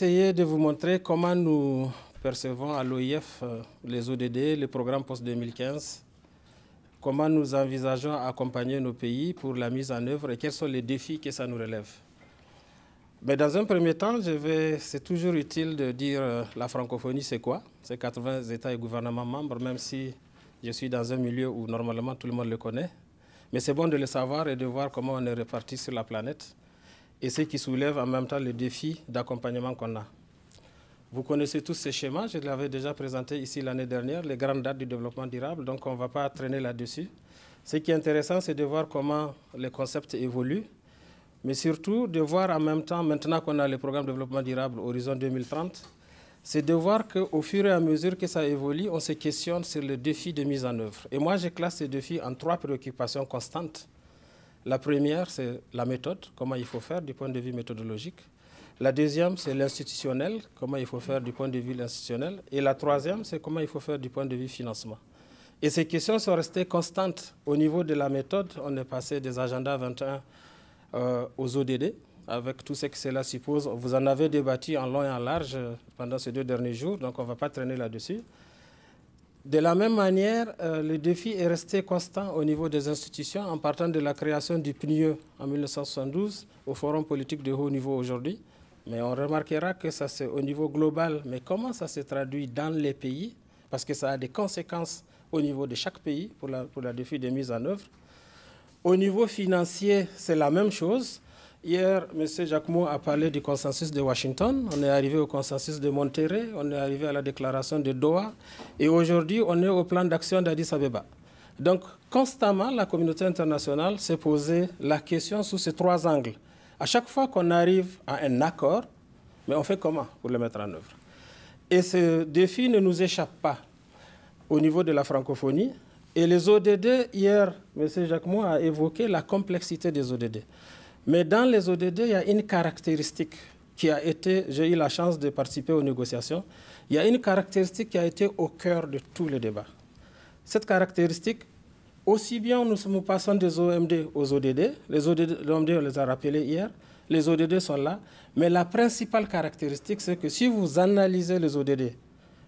essayer de vous montrer comment nous percevons à l'OIF les ODD, le programme post-2015, comment nous envisageons accompagner nos pays pour la mise en œuvre et quels sont les défis que ça nous relève. Mais dans un premier temps, c'est toujours utile de dire la francophonie, c'est quoi? C'est 80 États et gouvernements membres, même si je suis dans un milieu où normalement tout le monde le connaît. Mais c'est bon de le savoir et de voir comment on est répartis sur la planète et ce qui soulève en même temps le défi d'accompagnement qu'on a. Vous connaissez tous ces schémas, je l'avais déjà présenté ici l'année dernière, les grandes dates du développement durable, donc on ne va pas traîner là-dessus. Ce qui est intéressant, c'est de voir comment les concepts évoluent, mais surtout de voir en même temps, maintenant qu'on a le programme de développement durable Horizon 2030, c'est de voir qu'au fur et à mesure que ça évolue, on se questionne sur le défi de mise en œuvre. Et moi, je classe ces défis en 3 préoccupations constantes. La première, c'est la méthode, comment il faut faire du point de vue méthodologique. La deuxième, c'est l'institutionnel, comment il faut faire du point de vue institutionnel. Et la troisième, c'est comment il faut faire du point de vue financement. Et ces questions sont restées constantes. Au niveau de la méthode, on est passé des agendas 21 aux ODD, avec tout ce que cela suppose. Vous en avez débattu en long et en large pendant ces 2 derniers jours, donc on ne va pas traîner là-dessus. De la même manière, le défi est resté constant au niveau des institutions en partant de la création du PNUE en 1972 au Forum politique de haut niveau aujourd'hui. Mais on remarquera que ça c'est au niveau global. Mais comment ça se traduit dans les pays? Parce que ça a des conséquences au niveau de chaque pays pour la défi de mise en œuvre. Au niveau financier, c'est la même chose. Hier, M. Jacquemot a parlé du consensus de Washington. On est arrivé au consensus de Monterrey. On est arrivé à la déclaration de Doha. Et aujourd'hui, on est au plan d'action d'Addis Abeba. Donc, constamment, la communauté internationale s'est posé la question sous ces 3 angles. À chaque fois qu'on arrive à un accord, mais on fait comment pour le mettre en œuvre? Et ce défi ne nous échappe pas au niveau de la francophonie. Et les ODD, hier, M. Jacquemot a évoqué la complexité des ODD. Mais dans les ODD, il y a une caractéristique qui a été, j'ai eu la chance de participer aux négociations, il y a une caractéristique qui a été au cœur de tous les débats. Cette caractéristique, aussi bien nous passons des OMD aux ODD, les OMD on les a rappelés hier, les ODD sont là, mais la principale caractéristique, c'est que si vous analysez les ODD,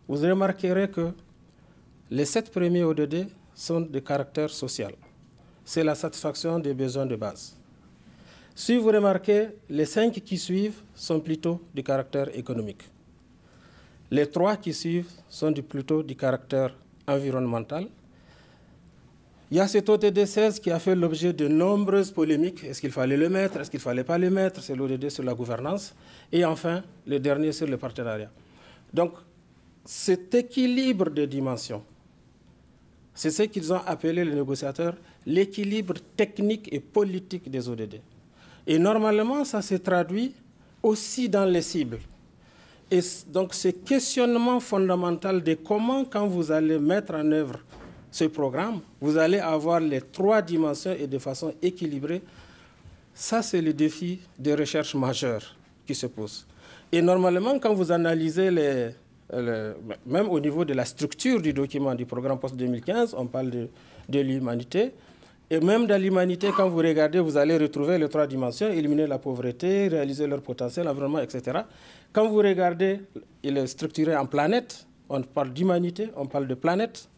vous remarquerez que les 7 premiers ODD sont de caractère social. C'est la satisfaction des besoins de base. Si vous remarquez, les 5 qui suivent sont plutôt du caractère économique. Les 3 qui suivent sont plutôt du caractère environnemental. Il y a cet ODD 16 qui a fait l'objet de nombreuses polémiques. Est-ce qu'il fallait le mettre? Est-ce qu'il ne fallait pas le mettre? C'est l'ODD sur la gouvernance. Et enfin, le dernier sur le partenariat. Donc, cet équilibre de dimensions, c'est ce qu'ils ont appelé les négociateurs l'équilibre technique et politique des ODD. Et normalement, ça se traduit aussi dans les cibles. Et donc, ce questionnement fondamental de comment, quand vous allez mettre en œuvre ce programme, vous allez avoir les 3 dimensions et de façon équilibrée, ça, c'est le défi de recherche majeur qui se pose. Et normalement, quand vous analysez même au niveau de la structure du document du programme post-2015, on parle de l'humanité. Et même dans l'humanité, quand vous regardez, vous allez retrouver les 3 dimensions, éliminer la pauvreté, réaliser leur potentiel, l'environnement, etc. Quand vous regardez, il est structuré en planète, on parle d'humanité, on parle de planète,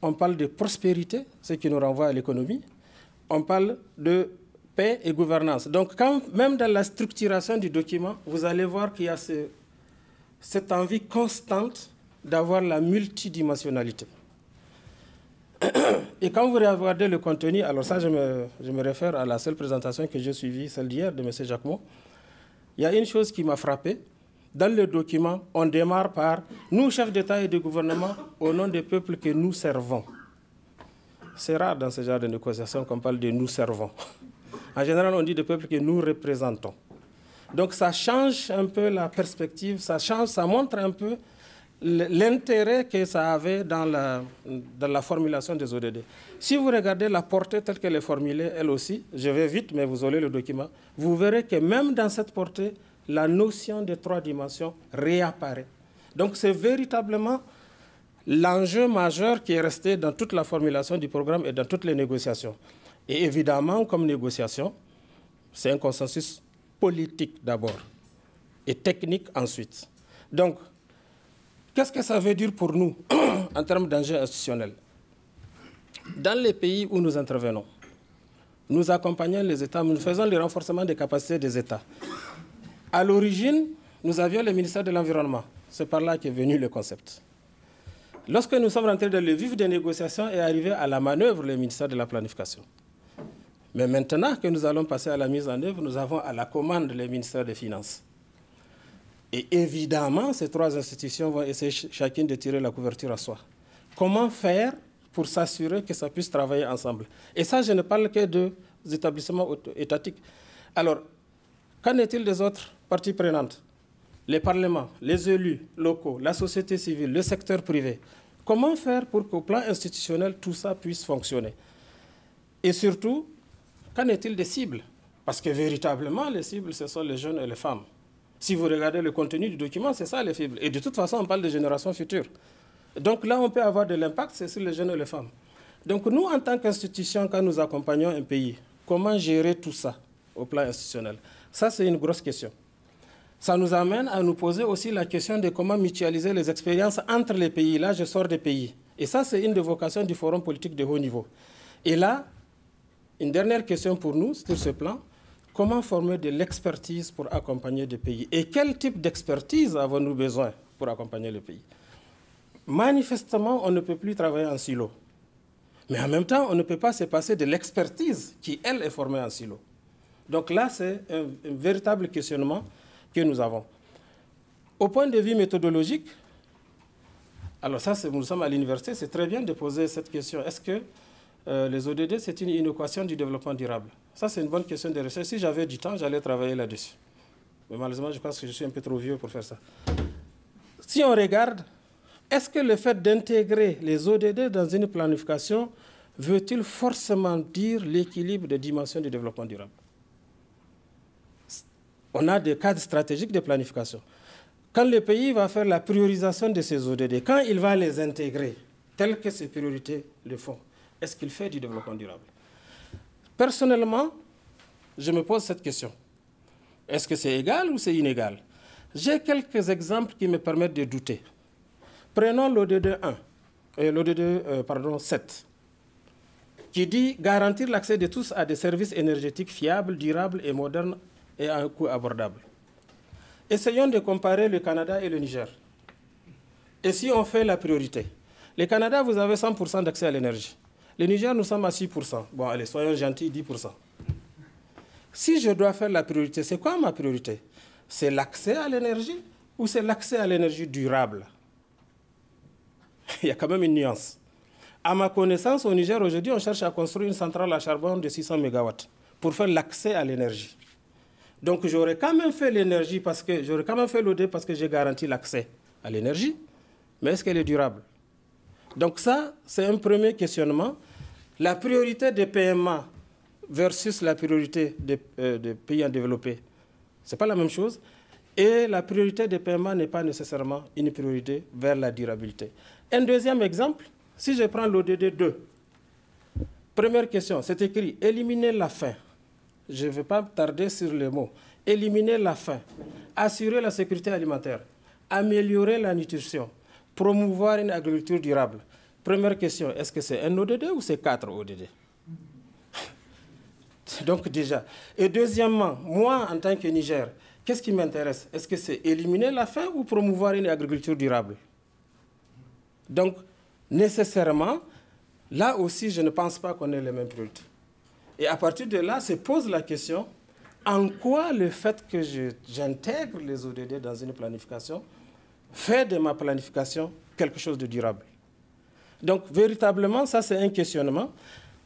on parle de prospérité, ce qui nous renvoie à l'économie, on parle de paix et gouvernance. Donc, même dans la structuration du document, vous allez voir qu'il y a cette envie constante d'avoir la multidimensionnalité. Et quand vous regardez le contenu, alors ça, je me réfère à la seule présentation que j'ai suivie, celle d'hier de M. Jacquemot. Il y a une chose qui m'a frappé. Dans le document, on démarre par « Nous, chefs d'État et de gouvernement, au nom des peuples que nous servons ». C'est rare dans ce genre de négociations qu'on parle de « nous servons ». En général, on dit des peuples que nous représentons. Donc ça change un peu la perspective, ça montre un peu l'intérêt que ça avait dans la formulation des ODD. Si vous regardez la portée telle qu'elle est formulée, elle aussi, je vais vite, mais vous aurez le document, vous verrez que même dans cette portée, la notion des 3 dimensions réapparaît. Donc c'est véritablement l'enjeu majeur qui est resté dans toute la formulation du programme et dans toutes les négociations. Et évidemment, comme négociation, c'est un consensus politique d'abord. et technique ensuite. Donc, qu'est-ce que ça veut dire pour nous en termes d'enjeux institutionnels? Dans les pays où nous intervenons, nous accompagnons les États, nous faisons le renforcement des capacités des États. À l'origine, nous avions le ministère de l'Environnement. C'est par là qu'est venu le concept. Lorsque nous sommes rentrés dans le vif des négociations et arrivé à la manœuvre, le ministère de la Planification. Mais maintenant que nous allons passer à la mise en œuvre, nous avons à la commande le ministère des Finances. Et évidemment, ces trois institutions vont essayer chacune de tirer la couverture à soi. Comment faire pour s'assurer que ça puisse travailler ensemble? Et ça, je ne parle que des établissements étatiques. Alors, qu'en est-il des autres parties prenantes? Les parlements, les élus locaux, la société civile, le secteur privé. Comment faire pour qu'au plan institutionnel, tout ça puisse fonctionner? Et surtout, qu'en est-il des cibles? Parce que véritablement, les cibles, ce sont les jeunes et les femmes. Si vous regardez le contenu du document, c'est ça les cibles. Et de toute façon, on parle de générations futures. Donc là, on peut avoir de l'impact, c'est sur les jeunes et les femmes. Donc nous, en tant qu'institution, quand nous accompagnons un pays, comment gérer tout ça au plan institutionnel? Ça, c'est une grosse question. Ça nous amène à nous poser aussi la question de comment mutualiser les expériences entre les pays. Là, je sors des pays. Et ça, c'est une des vocations du Forum politique de haut niveau. Et là, une dernière question pour nous sur ce plan, comment former de l'expertise pour accompagner des pays? Et quel type d'expertise avons-nous besoin pour accompagner le pays? Manifestement, on ne peut plus travailler en silo. Mais en même temps, on ne peut pas se passer de l'expertise qui, elle, est formée en silo. Donc là, c'est un véritable questionnement que nous avons. Au point de vue méthodologique, alors ça, nous sommes à l'université, c'est très bien de poser cette question. Est-ce que les ODD, c'est une inéquation du développement durable? Ça, c'est une bonne question de recherche. Si j'avais du temps, j'allais travailler là-dessus. Mais malheureusement, je pense que je suis un peu trop vieux pour faire ça. Si on regarde, est-ce que le fait d'intégrer les ODD dans une planification veut-il forcément dire l'équilibre des dimensions du développement durable? On a des cadres stratégiques de planification. Quand le pays va faire la priorisation de ces ODD, quand il va les intégrer, telles que ces priorités le font, est-ce qu'il fait du développement durable? Personnellement, je me pose cette question. Est-ce que c'est égal ou c'est inégal? J'ai quelques exemples qui me permettent de douter. Prenons l'ODD 7, qui dit garantir l'accès de tous à des services énergétiques fiables, durables et modernes et à un coût abordable. Essayons de comparer le Canada et le Niger. Et si on fait la priorité? Le Canada, vous avez 100% d'accès à l'énergie. Le Niger, nous sommes à 6%. Bon, allez, soyons gentils, 10%. Si je dois faire la priorité, c'est quoi ma priorité? C'est l'accès à l'énergie ou c'est l'accès à l'énergie durable? Il y a quand même une nuance. À ma connaissance, au Niger, aujourd'hui, on cherche à construire une centrale à charbon de 600 MW pour faire l'accès à l'énergie. Donc, j'aurais quand même fait l'énergie parce que j'aurais quand même fait l'OD parce que j'ai garanti l'accès à l'énergie. Mais est-ce qu'elle est durable? Donc ça, c'est un premier questionnement. La priorité des PMA versus la priorité des pays en développé, ce n'est pas la même chose. Et la priorité des PMA n'est pas nécessairement une priorité vers la durabilité. Un deuxième exemple, si je prends l'ODD 2, première question, c'est écrit « Éliminer la faim ». Je ne vais pas tarder sur les mots. Éliminer la faim, assurer la sécurité alimentaire, améliorer la nutrition, promouvoir une agriculture durable. Première question, est-ce que c'est un ODD ou c'est 4 ODD? Donc déjà. Et deuxièmement, moi, en tant que Niger, qu'est-ce qui m'intéresse? Est-ce que c'est éliminer la faim ou promouvoir une agriculture durable? Donc, nécessairement, là aussi, je ne pense pas qu'on ait les mêmes priorités. Et à partir de là, se pose la question, en quoi le fait que j'intègre les ODD dans une planification fait de ma planification quelque chose de durable? Donc, véritablement, ça, c'est un questionnement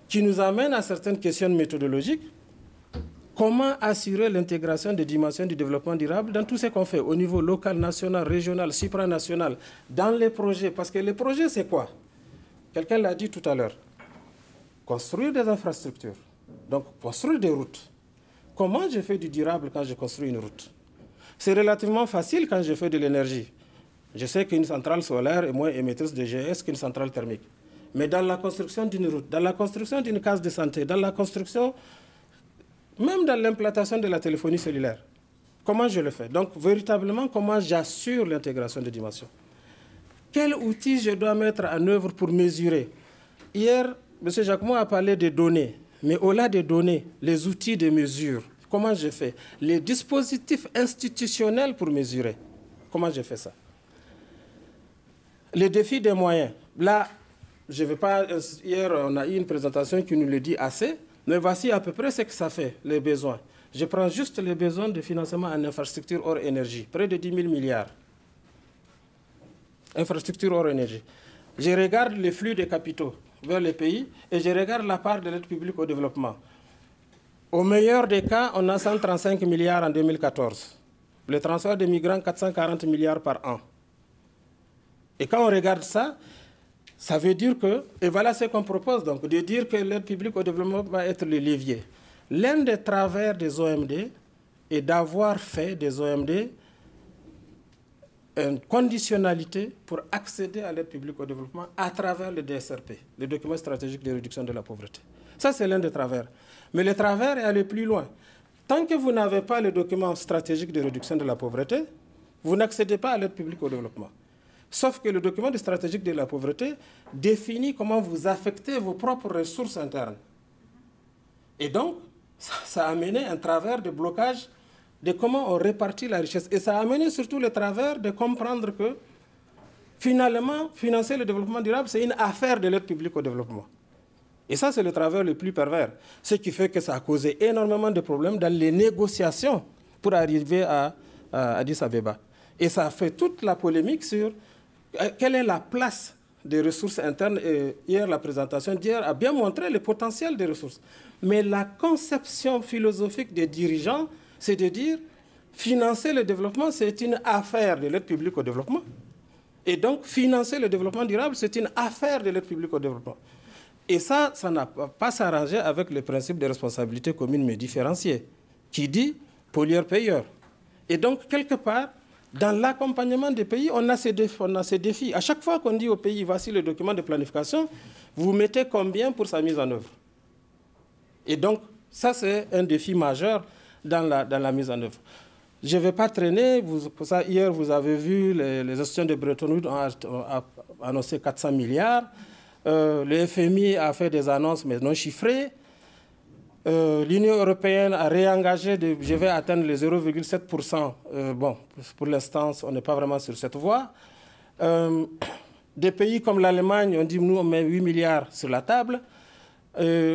qui nous amène à certaines questions méthodologiques. Comment assurer l'intégration des dimensions du développement durable dans tout ce qu'on fait au niveau local, national, régional, supranational, dans les projets? Parce que les projets, c'est quoi? Quelqu'un l'a dit tout à l'heure. Construire des infrastructures. Donc, construire des routes. Comment je fais du durable quand je construis une route? C'est relativement facile quand je fais de l'énergie. Je sais qu'une centrale solaire est moins émettrice de GS qu'une centrale thermique. Mais dans la construction d'une route, dans la construction d'une case de santé, dans la construction, même dans l'implantation de la téléphonie cellulaire, comment je le fais? Donc, véritablement, comment j'assure l'intégration des dimensions? Quel outil je dois mettre en œuvre pour mesurer? Hier, M. Jacquemot a parlé des données, mais au-delà des données, les outils de mesure, comment je fais? Les dispositifs institutionnels pour mesurer, comment je fais ça? Les défis des moyens. Là, je ne vais pas... Hier, on a eu une présentation qui nous le dit assez, mais voici à peu près ce que ça fait, les besoins. Je prends juste les besoins de financement en infrastructure hors énergie, près de 10 000 milliards. Infrastructure hors énergie. Je regarde les flux de capitaux vers les pays et je regarde la part de l'aide publique au développement. Au meilleur des cas, on a 135 milliards en 2014. Le transfert des migrants, 440 milliards par an. Et quand on regarde ça, ça veut dire que, et voilà ce qu'on propose donc, de dire que l'aide publique au développement va être le levier. L'un des travers des OMD est d'avoir fait des OMD une conditionnalité pour accéder à l'aide publique au développement à travers le DSRP, le document stratégique de réduction de la pauvreté. Ça, c'est l'un des travers. Mais le travers est allé plus loin. Tant que vous n'avez pas le document stratégique de réduction de la pauvreté, vous n'accédez pas à l'aide publique au développement. Sauf que le document stratégique de la pauvreté définit comment vous affectez vos propres ressources internes. Et donc, ça a amené un travers de blocage de comment on répartit la richesse. Et ça a amené surtout le travers de comprendre que, finalement, financer le développement durable, c'est une affaire de l'aide publique au développement. Et ça, c'est le travers le plus pervers. Ce qui fait que ça a causé énormément de problèmes dans les négociations pour arriver à Addis Abeba. Et ça a fait toute la polémique sur quelle est la place des ressources internes. Et hier, la présentation d'hier a bien montré le potentiel des ressources. Mais la conception philosophique des dirigeants, c'est de dire financer le développement, c'est une affaire de l'aide publique au développement. Et donc, financer le développement durable, c'est une affaire de l'aide publique au développement. Et ça n'a pas s'arrangé avec le principe de responsabilité commune mais différenciée, qui dit pollueur-payeur. Et donc, quelque part, dans l'accompagnement des pays, on a ces défis. À chaque fois qu'on dit au pays, voici le document de planification, vous mettez combien pour sa mise en œuvre? Et donc, ça, c'est un défi majeur dans la mise en œuvre. Je ne vais pas traîner. Pour ça, hier, vous avez vu, les institutions de Bretton Woods ont annoncé 400 milliards. Le FMI a fait des annonces, mais non chiffrées. L'Union européenne a réengagé, je vais atteindre les 0,7%. Bon, pour l'instant, on n'est pas vraiment sur cette voie. Des pays comme l'Allemagne ont dit, nous, on met 8 milliards sur la table.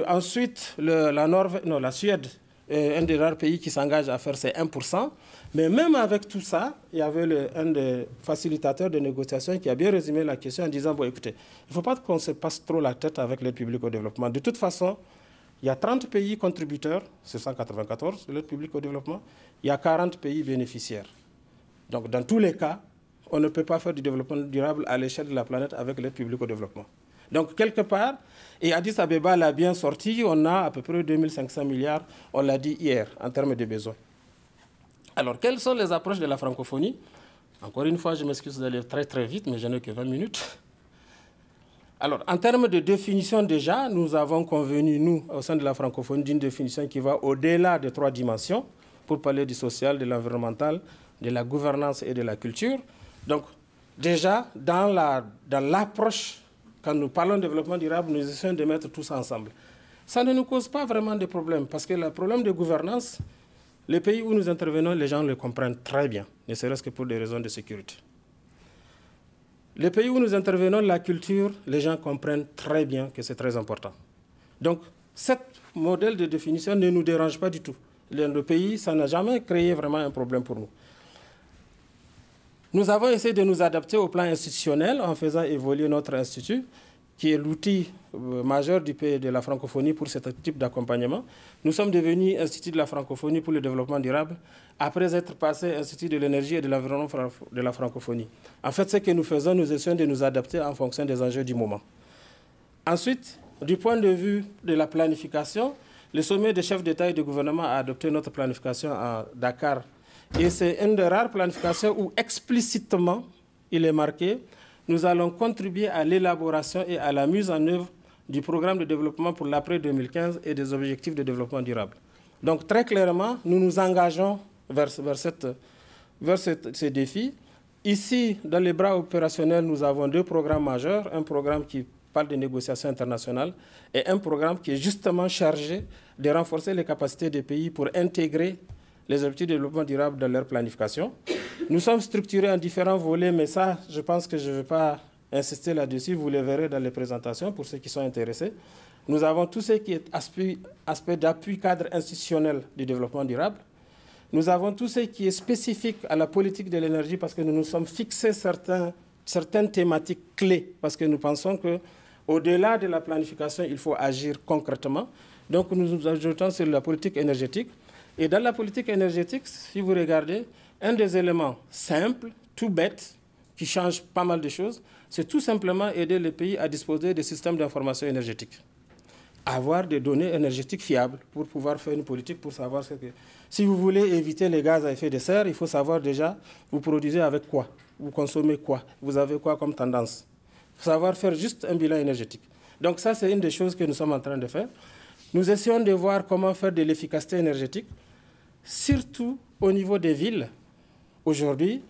Ensuite, la Suède est un des rares pays qui s'engage à faire ses 1%. Mais même avec tout ça, il y avait un des facilitateurs de négociation qui a bien résumé la question en disant, bon, écoutez, il ne faut pas qu'on se passe trop la tête avec l'aide publique au développement. De toute façon, il y a 30 pays contributeurs sur 194 de l'aide publique au développement. Il y a 40 pays bénéficiaires. Donc, dans tous les cas, on ne peut pas faire du développement durable à l'échelle de la planète avec l'aide publique au développement. Donc, quelque part, et Addis Abeba l'a bien sorti, on a à peu près 2500 milliards, on l'a dit hier, en termes de besoins. Alors, quelles sont les approches de la francophonie? Encore une fois, je m'excuse d'aller très très vite, mais je n'ai que 20 minutes. Alors, en termes de définition déjà, nous avons convenu, nous, au sein de la francophonie, d'une définition qui va au-delà des 3 dimensions, pour parler du social, de l'environnemental, de la gouvernance et de la culture. Donc, déjà, dans l'approche, quand nous parlons de développement durable, nous essayons de mettre tout ça ensemble. Ça ne nous cause pas vraiment de problème, parce que le problème de gouvernance, les pays où nous intervenons, les gens le comprennent très bien, ne serait-ce que pour des raisons de sécurité. Les pays où nous intervenons, la culture, les gens comprennent très bien que c'est très important. Donc, ce modèle de définition ne nous dérange pas du tout. Le pays, ça n'a jamais créé vraiment un problème pour nous. Nous avons essayé de nous adapter au plan institutionnel en faisant évoluer notre institut, qui est l'outil majeur du pays de la francophonie pour ce type d'accompagnement. Nous sommes devenus Institut de la francophonie pour le développement durable, après être passé Institut de l'énergie et de l'environnement de la francophonie. En fait, ce que nous faisons, nous essayons de nous adapter en fonction des enjeux du moment. Ensuite, du point de vue de la planification, le sommet des chefs d'État et de gouvernement a adopté notre planification à Dakar. Et c'est une des rares planifications où explicitement il est marqué nous allons contribuer à l'élaboration et à la mise en œuvre du programme de développement pour l'après 2015 et des objectifs de développement durable. Donc très clairement, nous nous engageons ces défis. Ici, dans les bras opérationnels, nous avons 2 programmes majeurs. Un programme qui parle de négociations internationales et un programme qui est justement chargé de renforcer les capacités des pays pour intégrer les objectifs de développement durable dans leur planification. Nous sommes structurés en différents volets, mais ça, je pense que je ne vais pas insister là-dessus. Vous le verrez dans les présentations pour ceux qui sont intéressés. Nous avons tout ce qui est aspect d'appui cadre institutionnel du développement durable. Nous avons tout ce qui est spécifique à la politique de l'énergie parce que nous nous sommes fixés certaines thématiques clés parce que nous pensons qu'au-delà de la planification, il faut agir concrètement. Donc nous nous ajoutons sur la politique énergétique. Et dans la politique énergétique, si vous regardez, un des éléments simples, tout bête, qui change pas mal de choses, c'est tout simplement aider les pays à disposer de systèmes d'information énergétique. Avoir des données énergétiques fiables pour pouvoir faire une politique, pour savoir ce que... Si vous voulez éviter les gaz à effet de serre, il faut savoir déjà, vous produisez avec quoi, vous consommez quoi, vous avez quoi comme tendance. Il faut savoir faire juste un bilan énergétique. Donc ça, c'est une des choses que nous sommes en train de faire. Nous essayons de voir comment faire de l'efficacité énergétique, surtout au niveau des villes. Aujourd'hui,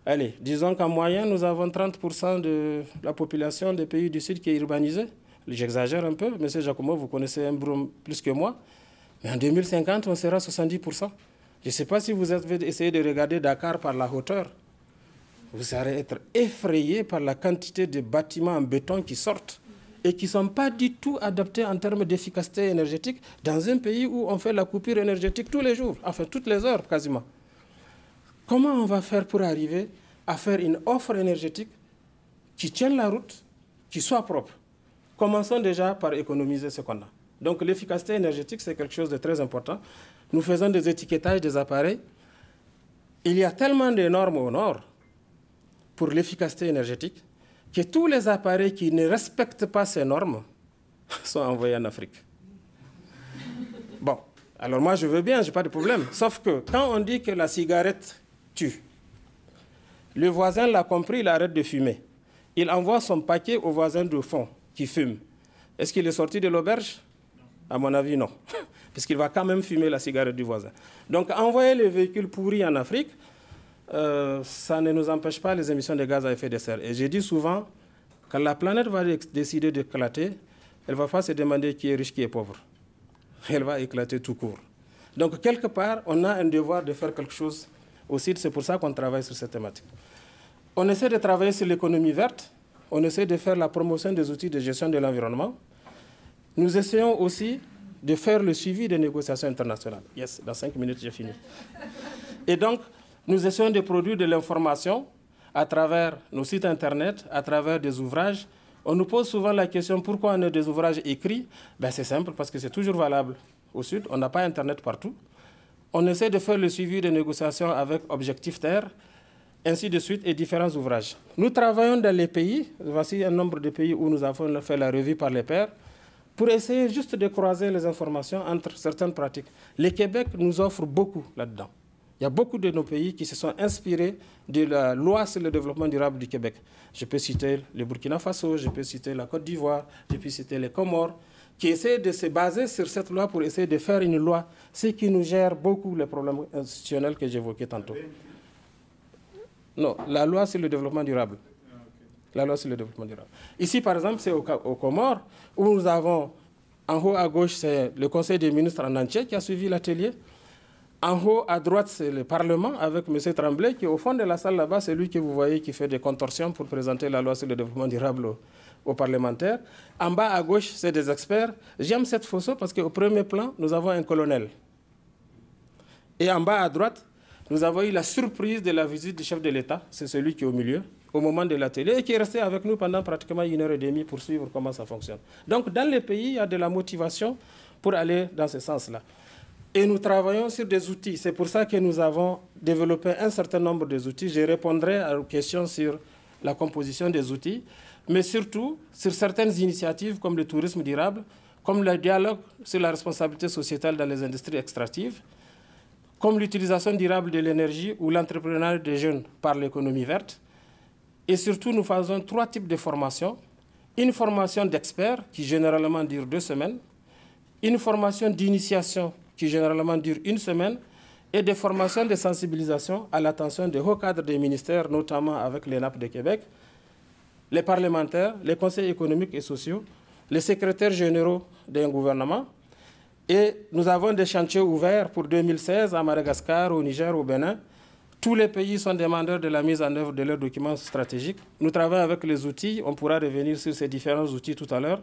allez, disons qu'en moyenne, nous avons 30% de la population des pays du Sud qui est urbanisée. J'exagère un peu, M. Giacomo, vous connaissez un brouillon plus que moi. Mais en 2050, on sera 70%. Je ne sais pas si vous avez essayé de regarder Dakar par la hauteur. Vous allez être effrayé par la quantité de bâtiments en béton qui sortent et qui ne sont pas du tout adaptés en termes d'efficacité énergétique dans un pays où on fait la coupure énergétique tous les jours, enfin toutes les heures quasiment. Comment on va faire pour arriver à faire une offre énergétique qui tienne la route, qui soit propre? Commençons déjà par économiser ce qu'on a. Donc l'efficacité énergétique, c'est quelque chose de très important. Nous faisons des étiquetages des appareils. Il y a tellement de normes au nord pour l'efficacité énergétique que tous les appareils qui ne respectent pas ces normes sont envoyés en Afrique. Bon, alors moi je veux bien, je n'ai pas de problème. Sauf que quand on dit que la cigarette tue, le voisin l'a compris, il arrête de fumer. Il envoie son paquet au voisin de fond qui fume. Est-ce qu'il est sorti de l'auberge? À mon avis, non. Parce qu'il va quand même fumer la cigarette du voisin. Donc, envoyer les véhicules pourris en Afrique, ça ne nous empêche pas les émissions de gaz à effet de serre. Et j'ai dit souvent, quand la planète va décider d'éclater, elle ne va pas se demander qui est riche, qui est pauvre. Elle va éclater tout court. Donc, quelque part, on a un devoir de faire quelque chose aussi. C'est pour ça qu'on travaille sur cette thématique. On essaie de travailler sur l'économie verte. On essaie de faire la promotion des outils de gestion de l'environnement. Nous essayons aussi de faire le suivi des négociations internationales. Yes, dans 5 minutes, j'ai fini. Et donc, nous essayons de produire de l'information à travers nos sites Internet, à travers des ouvrages. On nous pose souvent la question pourquoi on a des ouvrages écrits. Ben, c'est simple, parce que c'est toujours valable au Sud. On n'a pas Internet partout. On essaie de faire le suivi des négociations avec Objectif Terre, ainsi de suite, et différents ouvrages. Nous travaillons dans les pays, voici un nombre de pays où nous avons fait la revue par les pairs, pour essayer juste de croiser les informations entre certaines pratiques. Le Québec nous offre beaucoup là-dedans. Il y a beaucoup de nos pays qui se sont inspirés de la loi sur le développement durable du Québec. Je peux citer le Burkina Faso, je peux citer la Côte d'Ivoire, je peux citer les Comores, qui essaient de se baser sur cette loi pour essayer de faire une loi, ce qui nous gère beaucoup les problèmes institutionnels que j'évoquais tantôt. Non, la loi sur le développement durable. La loi sur le développement durable. Ici, par exemple, c'est aux Comores, où nous avons, en haut à gauche, c'est le Conseil des ministres en entier qui a suivi l'atelier. En haut à droite, c'est le Parlement avec M. Tremblay, qui au fond de la salle là-bas, c'est lui que vous voyez qui fait des contorsions pour présenter la loi sur le développement durable aux parlementaires. En bas à gauche, c'est des experts. J'aime cette photo parce qu'au premier plan, nous avons un colonel. Et en bas à droite, nous avons eu la surprise de la visite du chef de l'État, c'est celui qui est au milieu, au moment de l'atelier, et qui est resté avec nous pendant pratiquement 1h30 pour suivre comment ça fonctionne. Donc, dans les pays, il y a de la motivation pour aller dans ce sens-là. Et nous travaillons sur des outils. C'est pour ça que nous avons développé un certain nombre d'outils. Je répondrai aux questions sur la composition des outils, mais surtout sur certaines initiatives comme le tourisme durable, comme le dialogue sur la responsabilité sociétale dans les industries extractives, comme l'utilisation durable de l'énergie ou l'entrepreneuriat des jeunes par l'économie verte. Et surtout, nous faisons 3 types de formations. Une formation d'experts qui généralement dure 2 semaines, une formation d'initiation qui généralement dure 1 semaine, et des formations de sensibilisation à l'attention des hauts cadres des ministères, notamment avec l'ENAP de Québec, les parlementaires, les conseils économiques et sociaux, les secrétaires généraux d'un gouvernement. Et nous avons des chantiers ouverts pour 2016 à Madagascar, au Niger, au Bénin. Tous les pays sont demandeurs de la mise en œuvre de leurs documents stratégiques. Nous travaillons avec les outils, on pourra revenir sur ces différents outils tout à l'heure,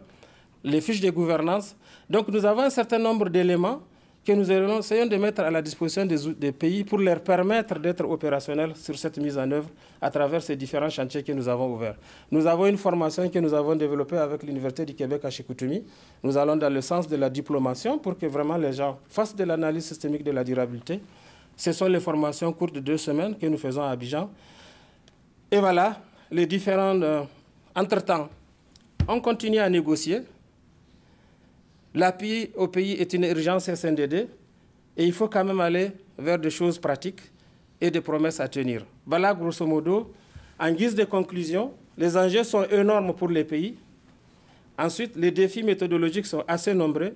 les fiches de gouvernance. Donc nous avons un certain nombre d'éléments que nous essayons de mettre à la disposition des pays pour leur permettre d'être opérationnels sur cette mise en œuvre à travers ces différents chantiers que nous avons ouverts. Nous avons une formation que nous avons développée avec l'Université du Québec à Chicoutimi. Nous allons dans le sens de la diplomation pour que vraiment les gens fassent de l'analyse systémique de la durabilité. Ce sont les formations courtes de 2 semaines que nous faisons à Abidjan. Et voilà, les différents... entre-temps, on continue à négocier. L'appui au pays est une urgence SNDD et il faut quand même aller vers des choses pratiques et des promesses à tenir. Voilà, grosso modo, en guise de conclusion, les enjeux sont énormes pour les pays. Ensuite, les défis méthodologiques sont assez nombreux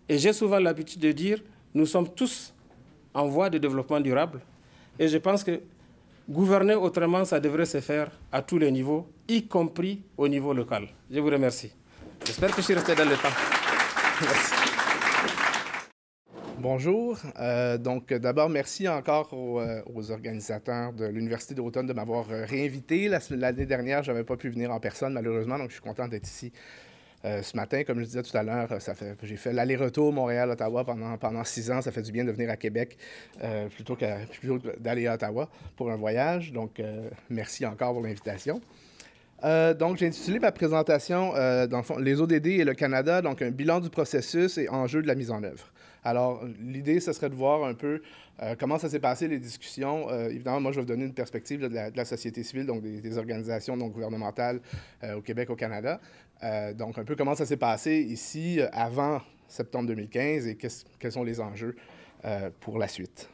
et j'ai souvent l'habitude de dire, nous sommes tous en voie de développement durable et je pense que gouverner autrement, ça devrait se faire à tous les niveaux, y compris au niveau local. Je vous remercie. J'espère que je suis resté dans le temps. Merci. Bonjour. Donc, d'abord, merci encore aux organisateurs de l'Université d'Automne de m'avoir réinvité. L'année dernière, je n'avais pas pu venir en personne, malheureusement, donc je suis content d'être ici ce matin. Comme je disais tout à l'heure, j'ai fait l'aller-retour Montréal-Ottawa pendant 6 ans. Ça fait du bien de venir à Québec plutôt d'aller à Ottawa pour un voyage. Donc, merci encore pour l'invitation. Donc, j'ai intitulé ma présentation, dans le fond, les ODD et le Canada, donc un bilan du processus et enjeux de la mise en œuvre. Alors, l'idée, ce serait de voir un peu comment ça s'est passé, les discussions. Évidemment, moi, je vais vous donner une perspective de la société civile, donc des organisations non gouvernementales au Québec, au Canada. Donc, un peu comment ça s'est passé ici avant septembre 2015 et quels sont les enjeux pour la suite.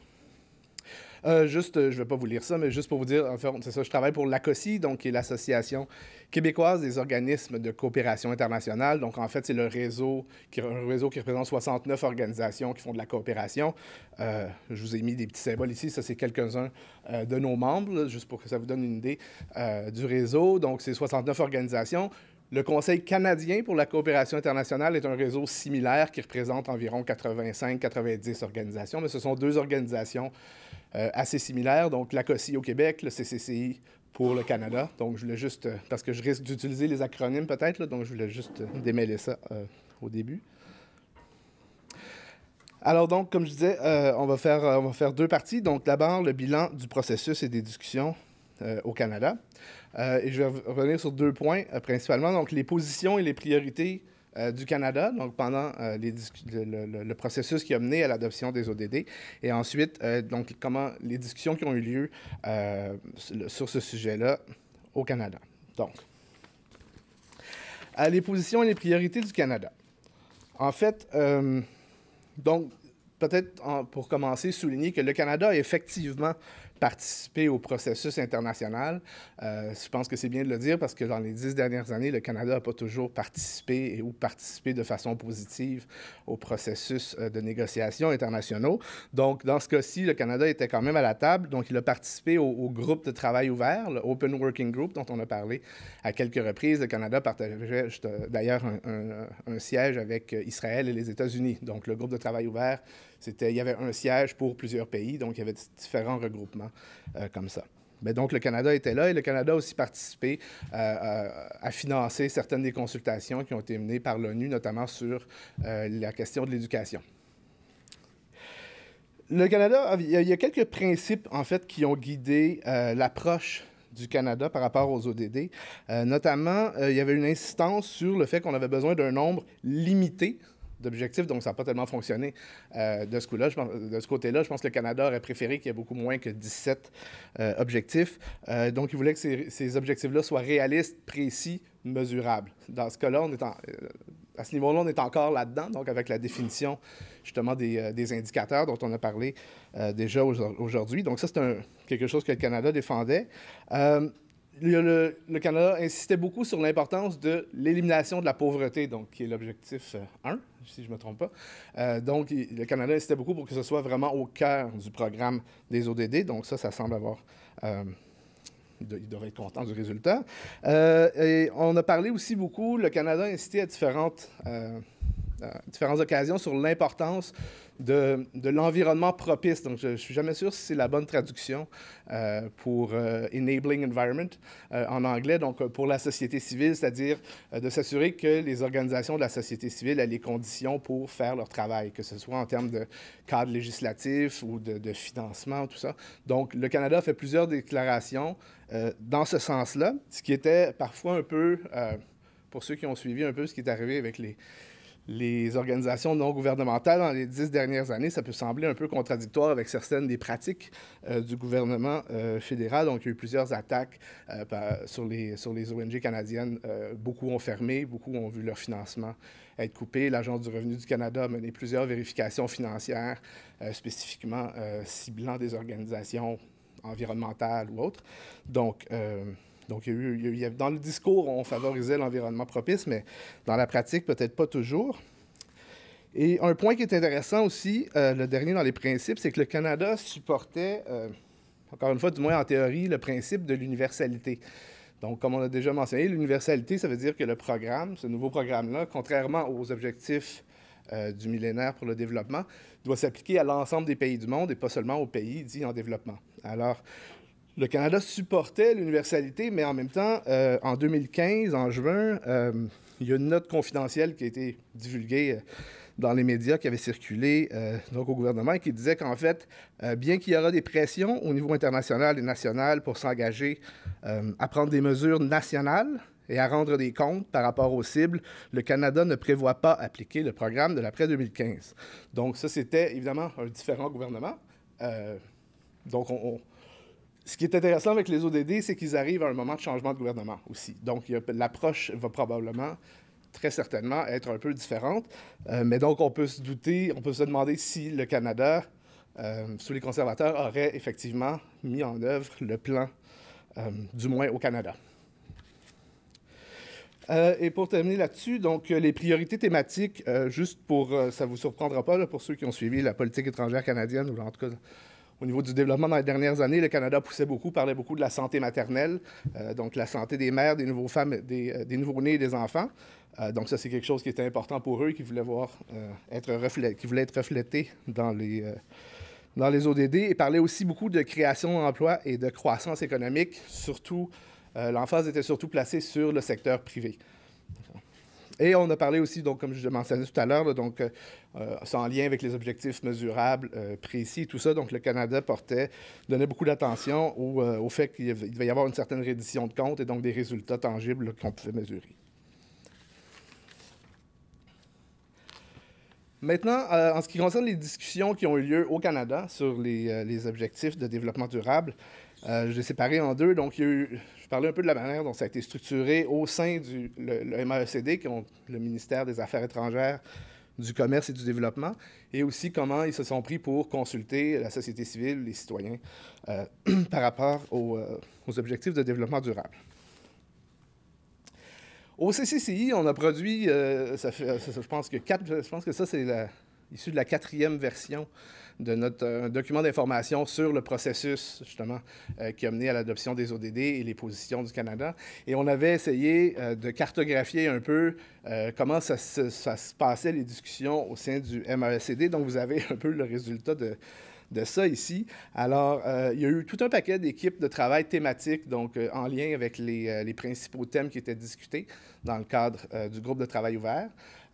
Je ne vais pas vous lire ça, mais juste pour vous dire, en fait, c'est ça, je travaille pour l'ACOSI, donc qui est l'Association québécoise des organismes de coopération internationale. Donc, en fait, c'est un réseau qui représente 69 organisations qui font de la coopération. Je vous ai mis des petits symboles ici. Ça, c'est quelques-uns de nos membres, là, juste pour que ça vous donne une idée du réseau. Donc, c'est 69 organisations. Le Conseil canadien pour la coopération internationale est un réseau similaire qui représente environ 85-90 organisations, mais ce sont 2 organisations assez similaires, donc l'ACOSI au Québec, le CCCI pour le Canada. Donc, je voulais juste, parce que je risque d'utiliser les acronymes peut-être, donc je voulais juste démêler ça au début. Alors donc, comme je disais, on va faire 2 parties. Donc, d'abord, le bilan du processus et des discussions au Canada. Et je vais revenir sur 2 points principalement. Donc, les positions et les priorités du Canada, donc pendant le processus qui a mené à l'adoption des ODD. Et ensuite, donc, comment les discussions qui ont eu lieu sur ce sujet-là au Canada. Donc, les positions et les priorités du Canada. En fait, donc, peut-être pour commencer, souligner que le Canada a effectivement participé au processus international. Je pense que c'est bien de le dire parce que dans les 10 dernières années, le Canada n'a pas toujours participé ou participé de façon positive au processus de négociations internationaux. Donc, dans ce cas-ci, le Canada était quand même à la table. Donc, il a participé au groupe de travail ouvert, le Open Working Group, dont on a parlé à quelques reprises. Le Canada partageait d'ailleurs un siège avec Israël et les États-Unis. Donc, le groupe de travail ouvert, il y avait un siège pour plusieurs pays, donc il y avait différents regroupements comme ça. Mais donc, le Canada était là et le Canada a aussi participé à financer certaines des consultations qui ont été menées par l'ONU, notamment sur la question de l'éducation. Le Canada, il y a quelques principes, en fait, qui ont guidé l'approche du Canada par rapport aux ODD. Notamment, il y avait une insistance sur le fait qu'on avait besoin d'un nombre limité d'objectifs, donc ça n'a pas tellement fonctionné de ce côté-là. Je pense que le Canada aurait préféré qu'il y ait beaucoup moins que 17 objectifs. Donc, il voulait que ces objectifs-là soient réalistes, précis, mesurables. Dans ce cas-là, à ce niveau-là, on est encore là-dedans, donc avec la définition justement des indicateurs dont on a parlé déjà aujourd'hui. Donc ça, c'est quelque chose que le Canada défendait. le Canada insistait beaucoup sur l'importance de l'élimination de la pauvreté, donc qui est l'objectif 1, si je ne me trompe pas. Donc, le Canada insistait beaucoup pour que ce soit vraiment au cœur du programme des ODD. Donc ça semble avoir... il devrait être content du résultat. Et on a parlé aussi beaucoup, le Canada a insisté à différentes occasions sur l'importance de l'environnement propice. Donc, je ne suis jamais sûr si c'est la bonne traduction pour Enabling Environment en anglais, donc pour la société civile, c'est-à-dire de s'assurer que les organisations de la société civile aient les conditions pour faire leur travail, que ce soit en termes de cadre législatif ou de financement, tout ça. Donc, le Canada a fait plusieurs déclarations dans ce sens-là, ce qui était parfois un peu, pour ceux qui ont suivi un peu ce qui est arrivé avec les organisations non gouvernementales dans les 10 dernières années, ça peut sembler un peu contradictoire avec certaines des pratiques du gouvernement fédéral. Donc, il y a eu plusieurs attaques sur les ONG canadiennes. Beaucoup ont fermé, beaucoup ont vu leur financement être coupé. L'Agence du revenu du Canada a mené plusieurs vérifications financières, spécifiquement ciblant des organisations environnementales ou autres. Donc, dans le discours, on favorisait l'environnement propice, mais dans la pratique, peut-être pas toujours. Et un point qui est intéressant aussi, le dernier dans les principes, c'est que le Canada supportait, encore une fois, du moins en théorie, le principe de l'universalité. Donc, comme on a déjà mentionné, l'universalité, ça veut dire que le programme, ce nouveau programme-là, contrairement aux objectifs du millénaire pour le développement, doit s'appliquer à l'ensemble des pays du monde et pas seulement aux pays dits en développement. Alors, le Canada supportait l'universalité, mais en même temps, en 2015, en juin, il y a une note confidentielle qui a été divulguée dans les médias, qui avait circulé donc au gouvernement, et qui disait qu'en fait, bien qu'il y aura des pressions au niveau international et national pour s'engager à prendre des mesures nationales et à rendre des comptes par rapport aux cibles, le Canada ne prévoit pas appliquer le programme de l'après-2015. Donc ça, c'était évidemment un différent gouvernement. Donc, ce qui est intéressant avec les ODD, c'est qu'ils arrivent à un moment de changement de gouvernement aussi. Donc, l'approche va probablement, très certainement, être un peu différente. Mais donc, on peut se douter, on peut se demander si le Canada, sous les conservateurs, aurait effectivement mis en œuvre le plan, du moins au Canada. Et pour terminer là-dessus, donc, les priorités thématiques, juste pour, ça ne vous surprendra pas, là, pour ceux qui ont suivi la politique étrangère canadienne, ou en tout cas... Au niveau du développement dans les dernières années, le Canada parlait beaucoup de la santé maternelle, donc la santé des mères, des nouveau-nés et des enfants. Donc ça, c'est quelque chose qui était important pour eux, qui voulaient être reflété dans les ODD, et parlait aussi beaucoup de création d'emplois et de croissance économique. Surtout, l'emphase était surtout placée sur le secteur privé. Et on a parlé aussi, donc, comme je mentionnais tout à l'heure, donc, c'est en lien avec les objectifs mesurables, précis, tout ça. Donc, le Canada donnait beaucoup d'attention au fait qu'il devait y avoir une certaine reddition de comptes et donc des résultats tangibles qu'on pouvait mesurer. Maintenant, en ce qui concerne les discussions qui ont eu lieu au Canada sur les objectifs de développement durable, je les ai séparés en deux. Donc, je parlais un peu de la manière dont ça a été structuré au sein le MAECD, qui est le ministère des Affaires étrangères, du Commerce et du Développement, et aussi comment ils se sont pris pour consulter la société civile, les citoyens, par rapport aux objectifs de développement durable. Au CCCI, on a produit, je pense que ça, c'est issu de la 4e version de notre document d'information sur le processus, justement, qui a mené à l'adoption des ODD et les positions du Canada. Et on avait essayé de cartographier un peu comment ça se passait, les discussions au sein du MAECD. Donc, vous avez un peu le résultat de ça ici. Alors, il y a eu tout un paquet d'équipes de travail thématiques, donc en lien avec les principaux thèmes qui étaient discutés dans le cadre du groupe de travail ouvert.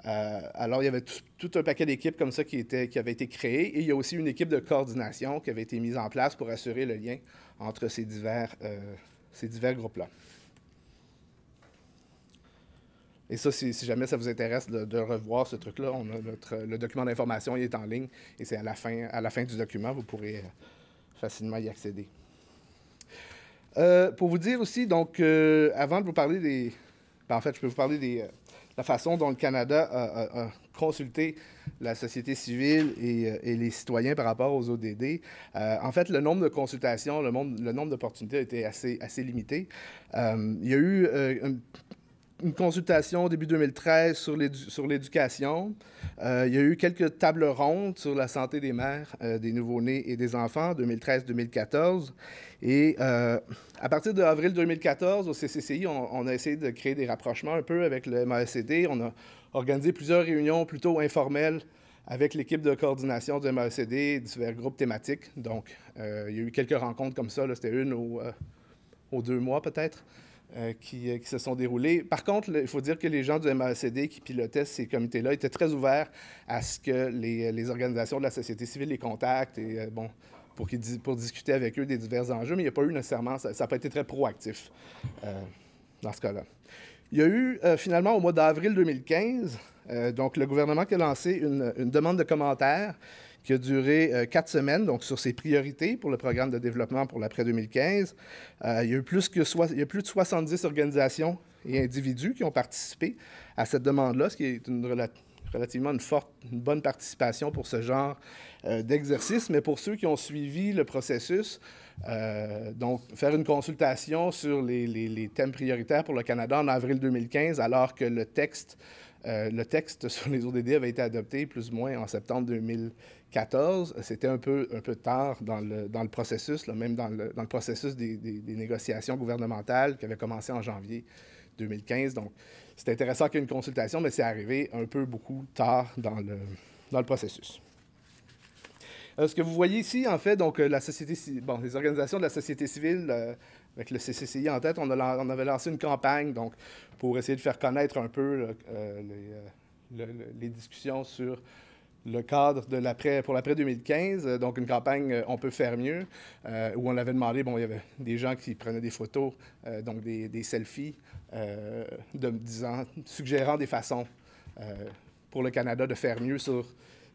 Alors, il y avait tout un paquet d'équipes comme ça qui avait été créé, et il y a aussi une équipe de coordination qui avait été mise en place pour assurer le lien entre ces divers groupes-là. Et ça, si jamais ça vous intéresse de revoir ce truc-là, le document d'information, il est en ligne, et c'est à la fin du document, vous pourrez facilement y accéder. Pour vous dire aussi, donc, avant de vous parler en fait, je peux vous parler la façon dont le Canada a consulté la société civile et les citoyens par rapport aux ODD. En fait, le nombre de consultations, le nombre d'opportunités a été assez limité. Il y a eu une consultation au début 2013 sur l'éducation. Il y a eu quelques tables rondes sur la santé des mères, des nouveau-nés et des enfants, 2013-2014. Et à partir d'avril 2014, au CCCI, on a essayé de créer des rapprochements un peu avec le MAECD. On a organisé plusieurs réunions plutôt informelles avec l'équipe de coordination du MAECD, divers groupes thématiques. Donc, il y a eu quelques rencontres comme ça. C'était une aux 2 mois peut-être. Qui se sont déroulées. Par contre, il faut dire que les gens du MAECD qui pilotaient ces comités-là étaient très ouverts à ce que les organisations de la société civile les contactent et, pour discuter avec eux des divers enjeux, mais il n'y a pas eu nécessairement, ça n'a pas été très proactif dans ce cas-là. Il y a eu finalement au mois d'avril 2015, donc le gouvernement qui a lancé une demande de commentaires qui a duré 4 semaines, donc sur ses priorités pour le programme de développement pour l'après-2015. Il y a eu plus de 70 organisations et individus qui ont participé à cette demande-là, ce qui est relativement une bonne participation pour ce genre d'exercice. Mais pour ceux qui ont suivi le processus, donc faire une consultation sur les thèmes prioritaires pour le Canada en avril 2015, alors que le texte sur les ODD avait été adopté plus ou moins en septembre 2014. C'était un peu tard dans le processus, là, même dans le processus des négociations gouvernementales qui avaient commencé en janvier 2015. Donc, c'est intéressant qu'il y ait une consultation, mais c'est arrivé beaucoup tard dans le processus. Ce que vous voyez ici, en fait, donc les organisations de la société civile, avec le CCCI en tête, on avait lancé une campagne donc, pour essayer de faire connaître un peu les discussions sur le cadre pour l'après 2015, donc une campagne On peut faire mieux, où on avait demandé, il y avait des gens qui prenaient des photos, donc des selfies, suggérant des façons pour le Canada de faire mieux sur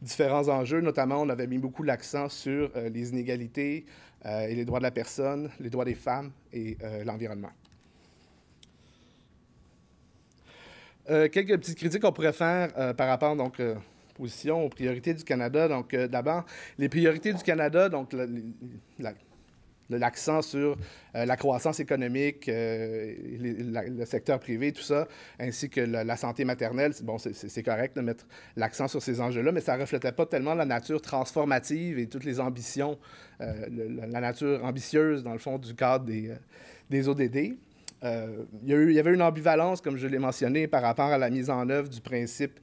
différents enjeux. Notamment, on avait mis beaucoup l'accent sur les inégalités et les droits de la personne, les droits des femmes et l'environnement. Quelques petites critiques qu'on pourrait faire par rapport donc position aux priorités du Canada. Donc, d'abord, les priorités du Canada, donc l'accent sur la croissance économique, le secteur privé, tout ça, ainsi que la santé maternelle. C'est correct de mettre l'accent sur ces enjeux-là, mais ça ne reflétait pas tellement la nature transformative et toutes les ambitions, la nature ambitieuse, dans le fond, du cadre des ODD. Il y avait une ambivalence, comme je l'ai mentionné, par rapport à la mise en œuvre du principe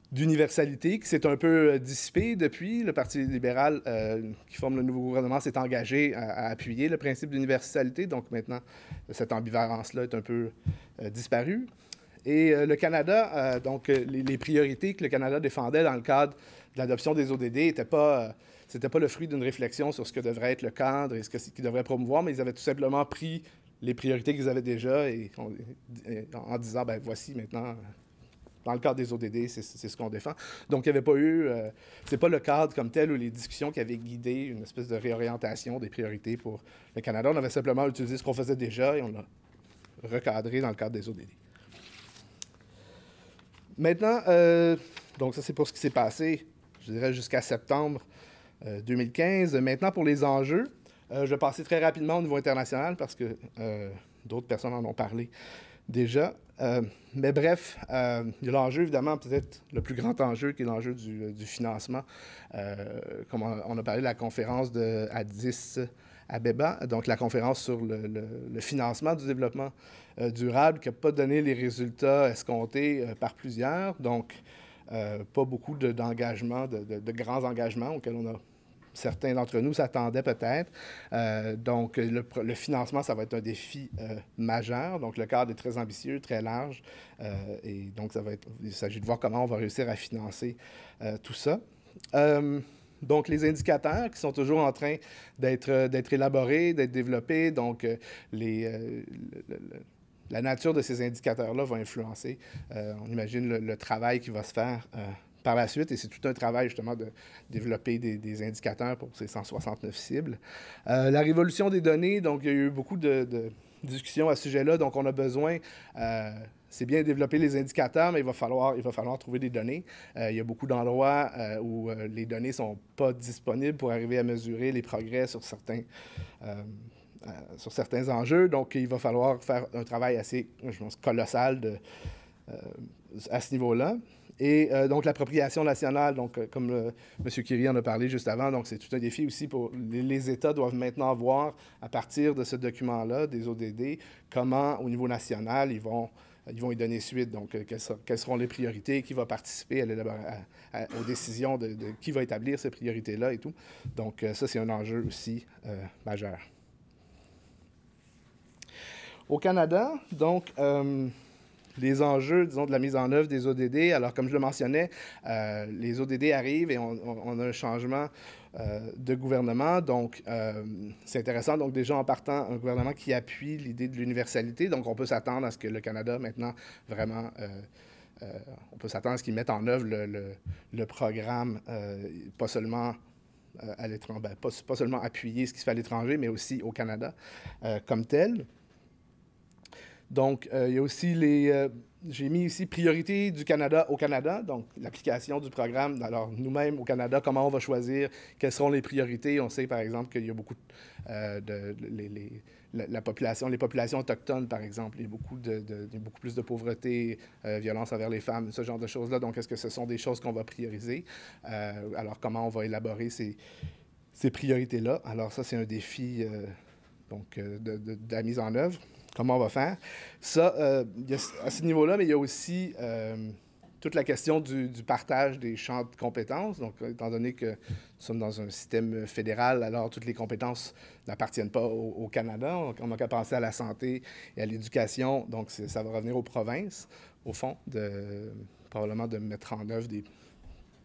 d'universalité qui s'est un peu dissipé depuis. Le Parti libéral qui forme le nouveau gouvernement s'est engagé à appuyer le principe d'universalité. Donc maintenant, cette ambivalence-là est un peu disparue. Et le Canada, donc les priorités que le Canada défendait dans le cadre de l'adoption des ODD n'étaient pas... c'était pas le fruit d'une réflexion sur ce que devrait être le cadre et ce qu'ils devraient promouvoir, mais ils avaient tout simplement pris les priorités qu'ils avaient déjà en disant, voici maintenant... Dans le cadre des ODD, c'est ce qu'on défend. Donc, il n'y avait pas eu... c'est pas le cadre comme tel ou les discussions qui avaient guidé une espèce de réorientation des priorités pour le Canada. On avait simplement utilisé ce qu'on faisait déjà et on l'a recadré dans le cadre des ODD. Maintenant, donc ça, c'est pour ce qui s'est passé, je dirais, jusqu'à septembre 2015. Maintenant, pour les enjeux, je vais passer très rapidement au niveau international parce que d'autres personnes en ont parlé déjà. Mais bref, il y a l'enjeu, évidemment, peut-être le plus grand enjeu, qui est l'enjeu du financement. Comme on a parlé de la conférence de Addis Abeba, donc la conférence sur le financement du développement durable, qui n'a pas donné les résultats escomptés par plusieurs. Donc, pas beaucoup d'engagements, de grands engagements auxquels certains d'entre nous s'attendaient peut-être. Donc, le financement, ça va être un défi majeur. Donc, le cadre est très ambitieux, très large. Et donc, il s'agit de voir comment on va réussir à financer tout ça. Donc, les indicateurs qui sont toujours en train d'être élaborés, d'être développés. Donc, la nature de ces indicateurs-là va influencer, on imagine, le travail qui va se faire par la suite, et c'est tout un travail, justement, de développer des indicateurs pour ces 169 cibles. La révolution des données, donc il y a eu beaucoup de discussions à ce sujet-là, donc on a besoin c'est bien développer les indicateurs, mais il va falloir trouver des données. Il y a beaucoup d'endroits où les données ne sont pas disponibles pour arriver à mesurer les progrès sur certains enjeux. Donc, il va falloir faire un travail assez, je pense, colossal à ce niveau-là. Et donc, l'appropriation nationale, donc, comme M. Khiri en a parlé juste avant, donc c'est tout un défi aussi pour les États doivent maintenant voir, à partir de ce document-là, des ODD, comment, au niveau national, ils vont y donner suite. Donc, quelles seront les priorités, qui va participer aux décisions de qui va établir ces priorités-là et tout. Donc, ça, c'est un enjeu aussi majeur. Au Canada, donc, les enjeux, disons, de la mise en œuvre des ODD. Alors, comme je le mentionnais, les ODD arrivent et on a un changement de gouvernement. Donc, c'est intéressant. Donc, déjà, en partant, un gouvernement qui appuie l'idée de l'universalité. Donc, on peut s'attendre à ce que le Canada, maintenant, vraiment, on peut s'attendre à ce qu'ils mettent en œuvre le programme, pas seulement à l'étranger, pas seulement appuyer ce qui se fait à l'étranger, mais aussi au Canada comme tel. Donc, il y a aussi j'ai mis ici priorité du Canada au Canada, donc l'application du programme. Alors, nous-mêmes au Canada, comment on va choisir, quelles seront les priorités. On sait, par exemple, qu'il y a beaucoup les populations autochtones, par exemple, il y a beaucoup plus de pauvreté, violence envers les femmes, ce genre de choses-là. Donc, est-ce que ce sont des choses qu'on va prioriser? Alors, comment on va élaborer ces priorités-là? Alors, ça, c'est un défi de la mise en œuvre. Comment on va faire? Ça, il y a, à ce niveau-là, mais il y a aussi toute la question du partage des champs de compétences. Donc, étant donné que nous sommes dans un système fédéral, alors toutes les compétences n'appartiennent pas au Canada. On n'a qu'à penser à la santé et à l'éducation. Donc, ça va revenir aux provinces, au fond, probablement de mettre en œuvre des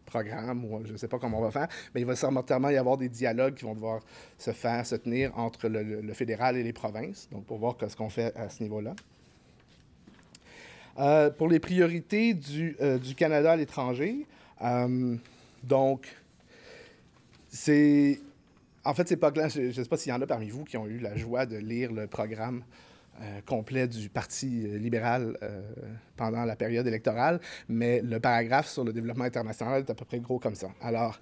programme, ou je ne sais pas comment on va faire, mais il va certainement y avoir des dialogues qui vont devoir se tenir entre le fédéral et les provinces, donc pour voir ce qu'on fait à ce niveau-là. Pour les priorités du Canada à l'étranger, donc, en fait, c'est pas clair. Je ne sais pas s'il y en a parmi vous qui ont eu la joie de lire le programme complet du Parti libéral pendant la période électorale, mais le paragraphe sur le développement international est à peu près gros comme ça. Alors,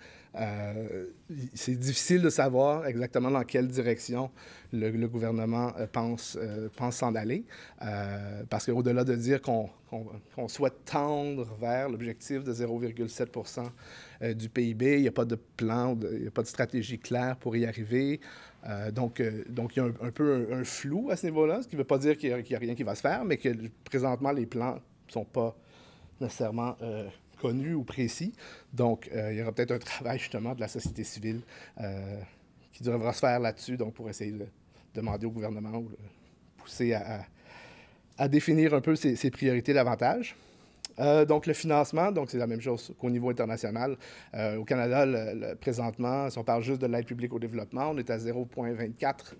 c'est difficile de savoir exactement dans quelle direction le gouvernement pense s'en aller, parce qu'au-delà de dire qu'on souhaite tendre vers l'objectif de 0,7 % du PIB, il n'y a pas de plan, il n'y a pas de stratégie claire pour y arriver. Donc, il y a un peu un flou à ce niveau-là, ce qui ne veut pas dire qu'il n'y a rien qui va se faire, mais que présentement, les plans ne sont pas nécessairement connus ou précis. Donc, il y aura peut-être un travail, justement, de la société civile qui devra se faire là-dessus, donc pour essayer de demander au gouvernement ou pousser à définir un peu ses priorités davantage. Donc, le financement, donc c'est la même chose qu'au niveau international. Au Canada, présentement, si on parle juste de l'aide publique au développement, on est à 0,24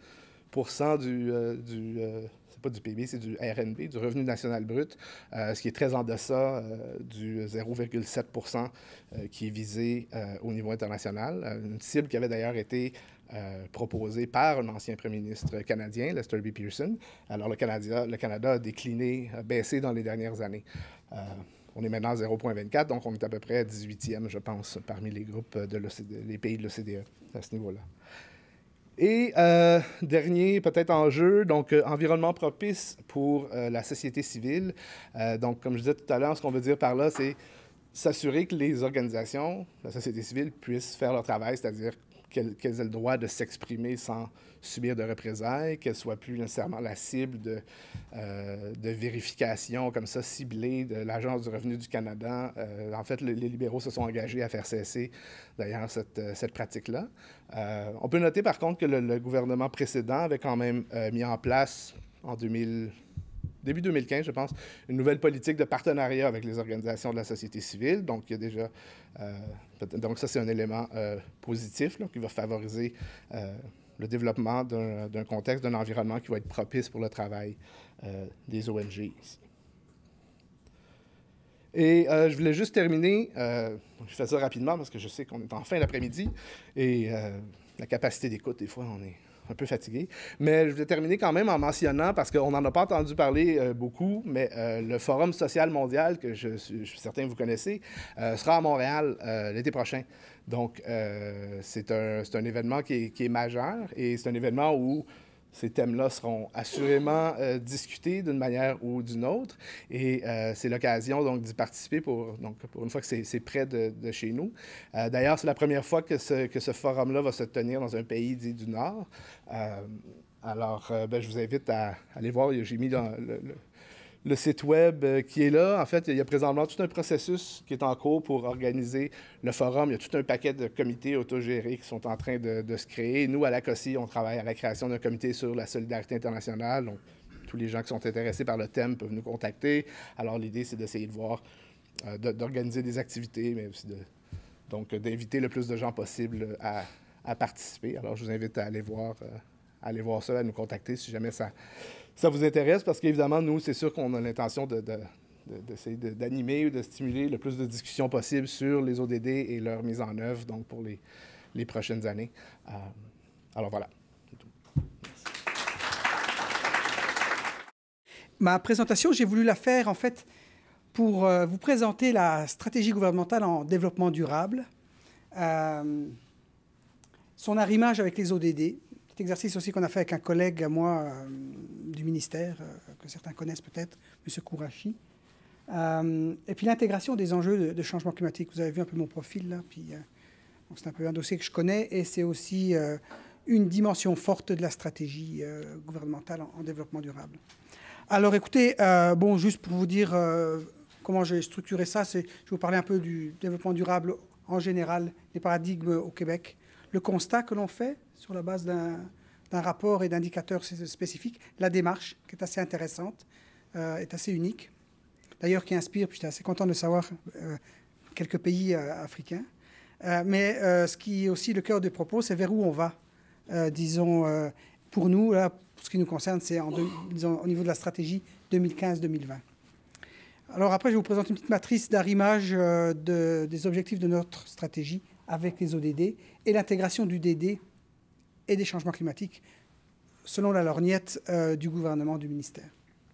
c'est pas du PIB, c'est du RNB, du revenu national brut, ce qui est très en deçà du 0,7 % qui est visé au niveau international. Une cible qui avait d'ailleurs été proposée par un ancien premier ministre canadien, Lester B. Pearson. Alors, le Canada a décliné, a baissé dans les dernières années. On est maintenant à 0,24, donc on est à peu près 18e, je pense, parmi les groupes les pays de l'OCDE à ce niveau-là. Et dernier, peut-être enjeu, donc environnement propice pour la société civile. Donc, comme je disais tout à l'heure, ce qu'on veut dire par là, c'est s'assurer que les organisations, la société civile, puissent faire leur travail, c'est-à-dire qu'elles aient le droit de s'exprimer sans subir de représailles, qu'elles ne soient plus nécessairement la cible de vérifications comme ça ciblées de l'Agence du revenu du Canada. En fait, les libéraux se sont engagés à faire cesser, d'ailleurs, cette pratique-là. On peut noter, par contre, que le gouvernement précédent avait quand même mis en place, en début 2015, je pense, une nouvelle politique de partenariat avec les organisations de la société civile. Donc, il y a déjà... donc, ça, c'est un élément positif là, qui va favoriser le développement d'un contexte, d'un environnement qui va être propice pour le travail des ONG ici. Et je voulais juste terminer, je fais ça rapidement parce que je sais qu'on est en fin d'après-midi et la capacité d'écoute, des fois, on est un peu fatigué. Mais je vais terminer quand même en mentionnant, parce qu'on n'en a pas entendu parler beaucoup, mais le Forum social mondial, que je suis certain que vous connaissez, sera à Montréal l'été prochain. Donc, c'est un événement qui est majeur et c'est un événement où ces thèmes-là seront assurément discutés d'une manière ou d'une autre. Et c'est l'occasion donc d'y participer pour une fois que c'est près de chez nous. D'ailleurs, c'est la première fois que ce forum-là va se tenir dans un pays dit du Nord. Alors, je vous invite à aller voir. J'ai mis le site web qui est là. En fait, il y a présentement tout un processus qui est en cours pour organiser le forum. Il y a tout un paquet de comités autogérés qui sont en train de se créer. Nous, à l'ACOSI, on travaille à la création d'un comité sur la solidarité internationale. Donc, tous les gens qui sont intéressés par le thème peuvent nous contacter. Alors, l'idée, c'est d'essayer de voir, d'organiser des activités, mais aussi d'inviter le plus de gens possible à participer. Alors, je vous invite à aller voir ça, à nous contacter si jamais ça vous intéresse, parce qu'évidemment, nous, c'est sûr qu'on a l'intention d'essayer d'animer ou de stimuler le plus de discussions possible sur les ODD et leur mise en œuvre, donc pour les prochaines années. Alors voilà. Ma présentation, j'ai voulu la faire en fait pour vous présenter la stratégie gouvernementale en développement durable, son arrimage avec les ODD. Petit exercice aussi qu'on a fait avec un collègue à moi du ministère, que certains connaissent peut-être, M. Kourachi. Et puis l'intégration des enjeux de changement climatique. Vous avez vu un peu mon profil là, puis c'est un peu un dossier que je connais et c'est aussi une dimension forte de la stratégie gouvernementale en développement durable. Alors écoutez, juste pour vous dire comment j'ai structuré ça, je vais vous parler un peu du développement durable en général, les paradigmes au Québec, le constat que l'on fait sur la base d'un rapport et d'indicateurs spécifiques, la démarche qui est assez intéressante, est assez unique, d'ailleurs qui inspire, puis j'étais assez content de savoir, quelques pays africains. Mais ce qui est aussi le cœur des propos, c'est vers où on va. Disons, pour nous, là, pour ce qui nous concerne, c'est au niveau de la stratégie 2015-2020. Alors après, je vais vous présenter une petite matrice d'arrimage des objectifs de notre stratégie avec les ODD et l'intégration du DD et des changements climatiques selon la lorgnette du gouvernement, du ministère.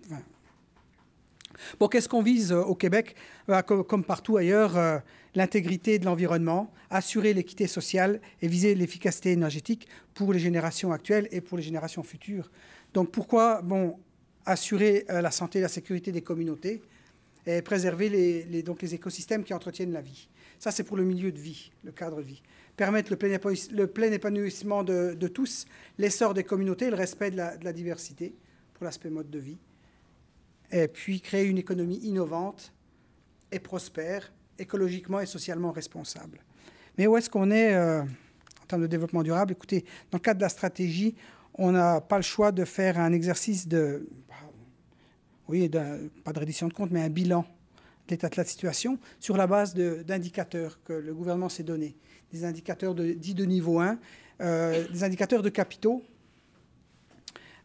Enfin. Bon, qu'est-ce qu'on vise au Québec? Comme partout ailleurs, l'intégrité de l'environnement, assurer l'équité sociale et viser l'efficacité énergétique pour les générations actuelles et pour les générations futures. Donc pourquoi assurer la santé et la sécurité des communautés et préserver les écosystèmes qui entretiennent la vie. Ça, c'est pour le milieu de vie, le cadre de vie. Permettre le plein épanouissement de tous, l'essor des communautés, le respect de la diversité pour l'aspect mode de vie. Et puis créer une économie innovante et prospère, écologiquement et socialement responsable. Mais où est-ce qu'on est en termes de développement durable? Écoutez, dans le cadre de la stratégie, on n'a pas le choix de faire un exercice pas de reddition de compte, mais un bilan de l'état de la situation sur la base d'indicateurs que le gouvernement s'est donné. Des indicateurs dits de niveau 1, des indicateurs de capitaux.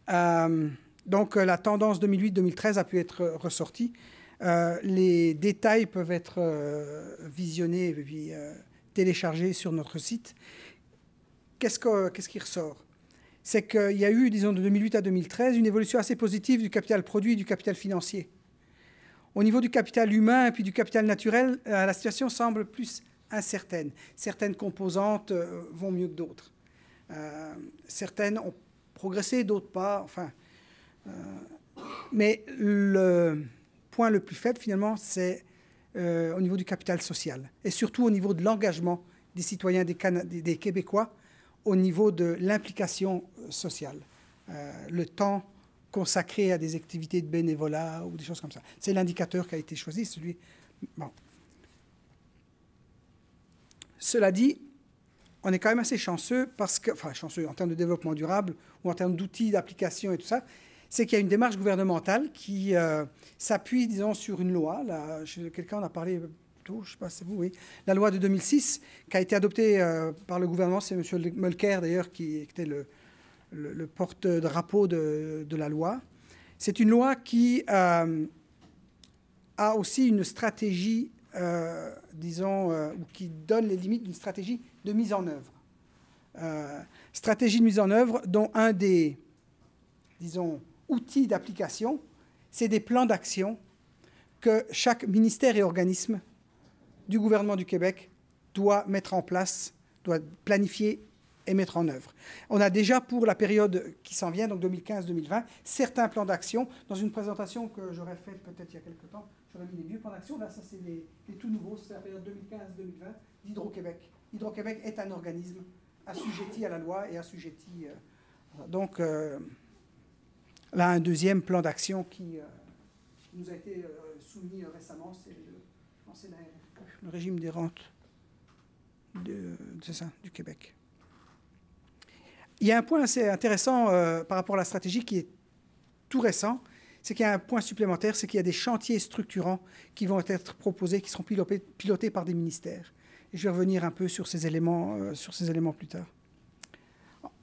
Donc la tendance 2008-2013 a pu être ressortie. Les détails peuvent être visionnés et puis téléchargés sur notre site. Qu'est-ce qui ressort? C'est qu'il y a eu, disons, de 2008 à 2013, une évolution assez positive du capital produit et du capital financier. Au niveau du capital humain et puis du capital naturel, la situation semble plus incertaine. Certaines composantes vont mieux que d'autres. Certaines ont progressé, d'autres pas. Enfin, mais le point le plus faible, finalement, c'est au niveau du capital social. Et surtout au niveau de l'engagement des citoyens, des Québécois, au niveau de l'implication sociale. Le temps consacré à des activités de bénévolat ou des choses comme ça. C'est l'indicateur qui a été choisi, celui... Bon. Cela dit, on est quand même assez chanceux, chanceux en termes de développement durable ou en termes d'outils, d'application et tout ça, c'est qu'il y a une démarche gouvernementale qui s'appuie, disons, sur une loi. Quelqu'un en a parlé plutôt, je ne sais pas si c'est vous, oui. La loi de 2006, qui a été adoptée par le gouvernement, c'est M. Mulcair, d'ailleurs, qui était le porte-drapeau de la loi. C'est une loi qui a aussi une stratégie, disons, ou qui donne les limites d'une stratégie de mise en œuvre. stratégies de mise en œuvre, dont un des, disons, outils d'application, c'est des plans d'action que chaque ministère et organisme du gouvernement du Québec doit mettre en place, doit planifier et mettre en œuvre. On a déjà pour la période qui s'en vient, donc 2015-2020, certains plans d'action. Dans une présentation que j'aurais faite peut-être il y a quelques temps, j'aurais mis les vieux plans d'action. Là, ça, c'est les tout nouveaux. C'est la période 2015-2020 d'Hydro-Québec. Hydro-Québec est un organisme assujetti à la loi et assujetti... donc, là, un deuxième plan d'action qui nous a été soumis récemment, c'est le régime des rentes du Québec. Il y a un point assez intéressant par rapport à la stratégie qui est tout récent, c'est qu'il y a un point supplémentaire, c'est qu'il y a des chantiers structurants qui vont être proposés, qui seront pilotés par des ministères. Et je vais revenir un peu sur ces éléments plus tard.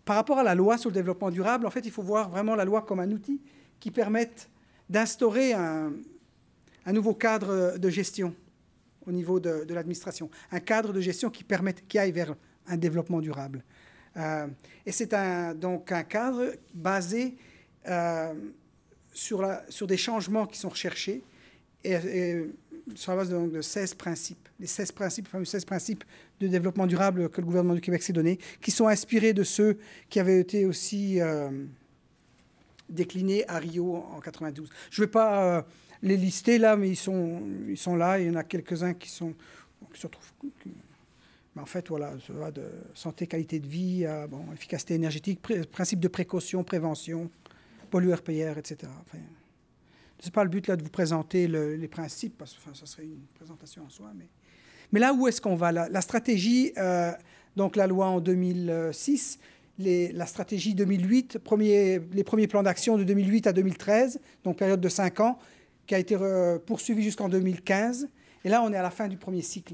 Par rapport à la loi sur le développement durable, en fait, il faut voir vraiment la loi comme un outil qui permette d'instaurer un nouveau cadre de gestion au niveau de l'administration. Un cadre de gestion qui aille vers un développement durable. Et c'est donc un cadre basé sur des changements qui sont recherchés et sur la base de 16 principes. Les 16 principes, les fameux 16 principes de développement durable que le gouvernement du Québec s'est donné, qui sont inspirés de ceux qui avaient été aussi déclinés à Rio en 92. Je ne vais pas les lister là, mais ils sont là. Il y en a quelques-uns qui se retrouvent... Mais en fait, voilà, ça va de santé, qualité de vie, à efficacité énergétique, principe de précaution, prévention, pollueur-payeur, etc. Enfin, ce n'est pas le but là de vous présenter les principes, parce que ça serait une présentation en soi. Mais là, où est-ce qu'on va? La stratégie, donc la loi en 2006, la stratégie 2008, les premiers plans d'action de 2008 à 2013, donc période de 5 ans, qui a été poursuivie jusqu'en 2015. Et là, on est à la fin du premier cycle.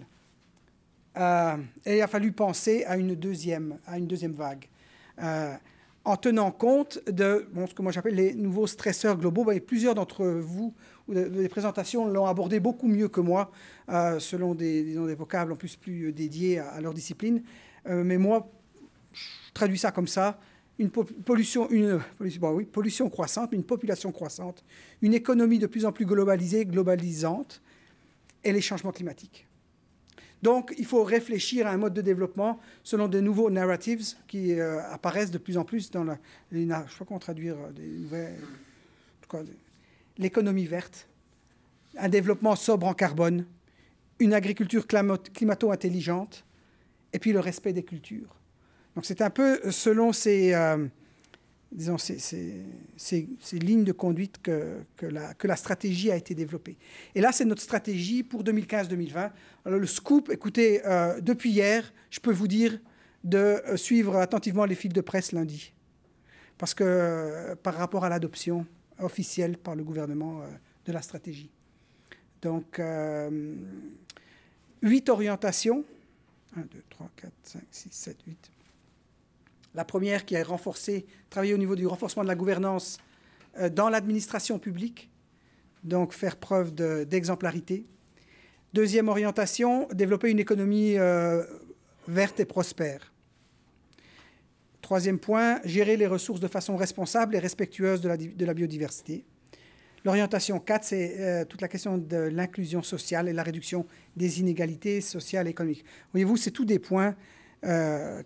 Et il a fallu penser à une deuxième vague, en tenant compte de ce que moi j'appelle les nouveaux stresseurs globaux. Plusieurs d'entre vous, les présentations l'ont abordé beaucoup mieux que moi, selon des vocables en plus dédiés à leur discipline. Mais moi, je traduis ça comme ça. Pollution croissante, une population croissante, une économie de plus en plus globalisante, et les changements climatiques. Donc, il faut réfléchir à un mode de développement selon de nouveaux narratives qui apparaissent de plus en plus dans je ne sais pas comment traduire, l'économie verte, un développement sobre en carbone, une agriculture climato-intelligente, et puis le respect des cultures. Donc, c'est un peu selon ces lignes de conduite que la stratégie a été développée. Et là, c'est notre stratégie pour 2015-2020. Alors, le scoop, écoutez, depuis hier, je peux vous dire de suivre attentivement les fils de presse lundi. Parce que par rapport à l'adoption officielle par le gouvernement de la stratégie. Donc, 8 orientations. 1, 2, 3, 4, 5, 6, 7, 8. La première qui a travaillé au niveau du renforcement de la gouvernance dans l'administration publique, donc faire preuve d'exemplarité. Deuxième orientation, développer une économie verte et prospère. Troisième point, gérer les ressources de façon responsable et respectueuse de la biodiversité. L'orientation 4, c'est toute la question de l'inclusion sociale et la réduction des inégalités sociales et économiques. Voyez-vous, c'est tous des points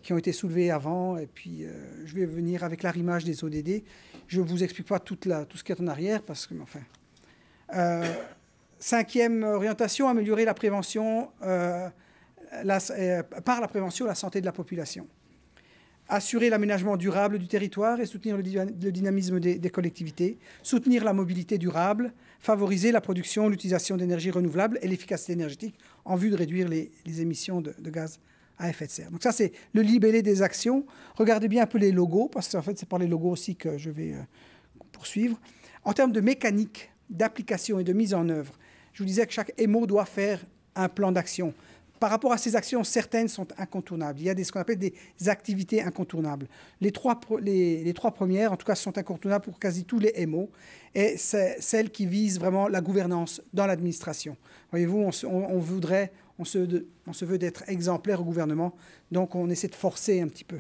qui ont été soulevés avant, et puis je vais venir avec l'arrimage des ODD. Je ne vous explique pas tout ce qui est en arrière, parce que, enfin... Cinquième orientation, améliorer la prévention, par la prévention, la santé de la population. Assurer l'aménagement durable du territoire et soutenir le dynamisme des collectivités. Soutenir la mobilité durable, favoriser la production, l'utilisation d'énergies renouvelables et l'efficacité énergétique en vue de réduire les émissions de gaz à effet de serre. Donc ça, c'est le libellé des actions. Regardez bien un peu les logos, parce que en fait, c'est par les logos aussi que je vais poursuivre. En termes de mécanique, d'application et de mise en œuvre, je vous disais que chaque EMO doit faire un plan d'action. Par rapport à ces actions, certaines sont incontournables. Il y a ce qu'on appelle des activités incontournables. Les trois premières, en tout cas, sont incontournables pour quasi tous les EMO, et c'est celles qui visent vraiment la gouvernance dans l'administration. Voyez-vous, on se veut d'être exemplaire au gouvernement, donc on essaie de forcer un petit peu.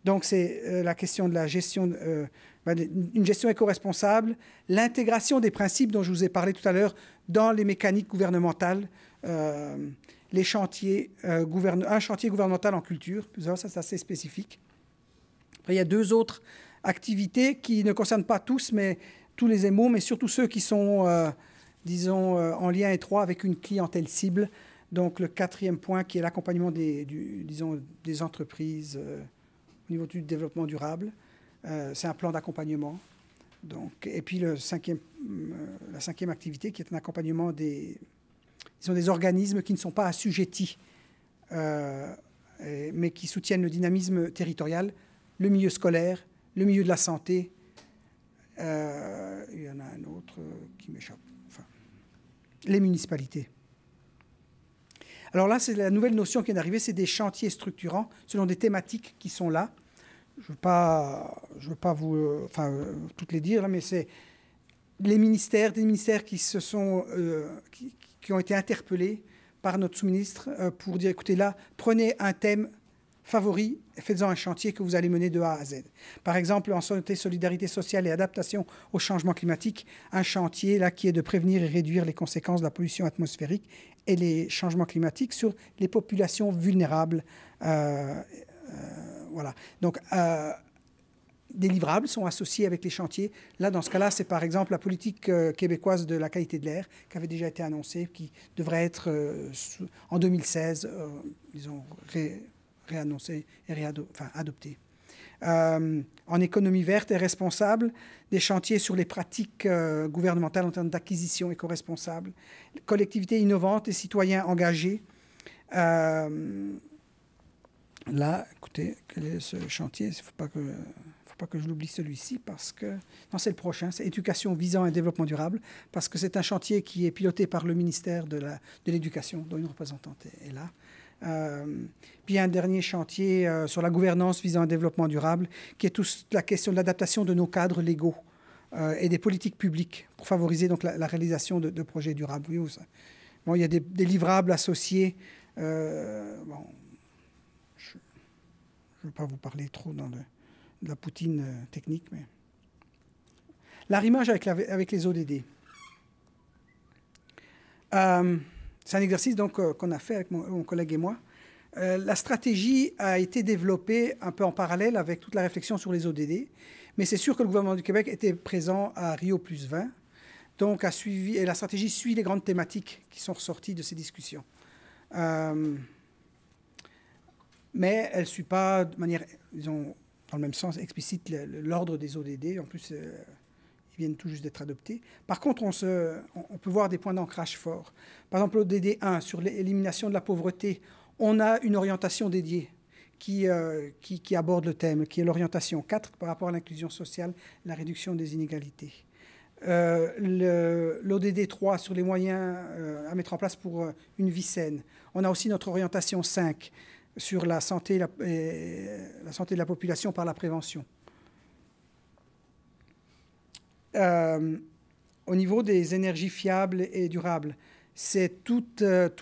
Donc, c'est la question de la gestion, une gestion éco-responsable, l'intégration des principes dont je vous ai parlé tout à l'heure dans les mécaniques gouvernementales, les chantiers, un chantier gouvernemental en culture, ça c'est assez spécifique. Après, il y a 2 autres activités qui ne concernent pas tous, mais tous les émaux, mais surtout ceux qui sont, disons, en lien étroit avec une clientèle cible. Donc, le 4e point qui est l'accompagnement des entreprises au niveau du développement durable. C'est un plan d'accompagnement. Et puis, la 5e activité qui est un accompagnement des organismes qui ne sont pas assujettis, mais qui soutiennent le dynamisme territorial, le milieu scolaire, le milieu de la santé. Il y en a un autre qui m'échappe. Enfin, les municipalités. Alors là, c'est la nouvelle notion qui vient d'arriver, c'est des chantiers structurants selon des thématiques qui sont là. Je ne veux pas vous toutes les dire, là, mais c'est des ministères qui ont été interpellés par notre sous-ministre pour dire, écoutez, là, prenez un thème favori et faites-en un chantier que vous allez mener de A à Z. Par exemple, en santé, solidarité sociale et adaptation au changement climatique, un chantier là, qui est de prévenir et réduire les conséquences de la pollution atmosphérique et les changements climatiques sur les populations vulnérables. Voilà. Donc, des livrables sont associés avec les chantiers. Là, dans ce cas-là, c'est par exemple la politique québécoise de la qualité de l'air qui avait déjà été annoncée, qui devrait être en 2016, disons, réannoncée et adoptée. En économie verte et responsable, des chantiers sur les pratiques gouvernementales en termes d'acquisition éco-responsable, collectivités innovantes et citoyens engagés. Là, écoutez, quel est ce chantier? Il ne faut pas que je l'oublie celui-ci parce que... Non, c'est le prochain, c'est éducation visant un développement durable, parce que c'est un chantier qui est piloté par le ministère de l'Éducation, dont une représentante est là. Puis un dernier chantier sur la gouvernance visant un développement durable, qui est toute la question de l'adaptation de nos cadres légaux et des politiques publiques pour favoriser donc, la réalisation de projets durables. Oui, ça. Bon, il y a des livrables associés. Bon, je ne vais pas vous parler trop de la poutine technique, mais... L'arrimage avec les ODD. C'est un exercice qu'on a fait avec mon collègue et moi. La stratégie a été développée un peu en parallèle avec toute la réflexion sur les ODD, mais c'est sûr que le gouvernement du Québec était présent à Rio+20, donc et la stratégie suit les grandes thématiques qui sont ressorties de ces discussions. Mais elle ne suit pas de manière, disons, dans le même sens explicite l'ordre des ODD. En plus, ils viennent tout juste d'être adoptés. Par contre, on peut voir des points d'ancrage forts. Par exemple, l'ODD 1, sur l'élimination de la pauvreté, on a une orientation dédiée qui aborde le thème, qui est l'orientation 4 par rapport à l'inclusion sociale, la réduction des inégalités. L'ODD 3 sur les moyens à mettre en place pour une vie saine. On a aussi notre orientation 5 sur la santé de la population par la prévention. Au niveau des énergies fiables et durables, c'est tout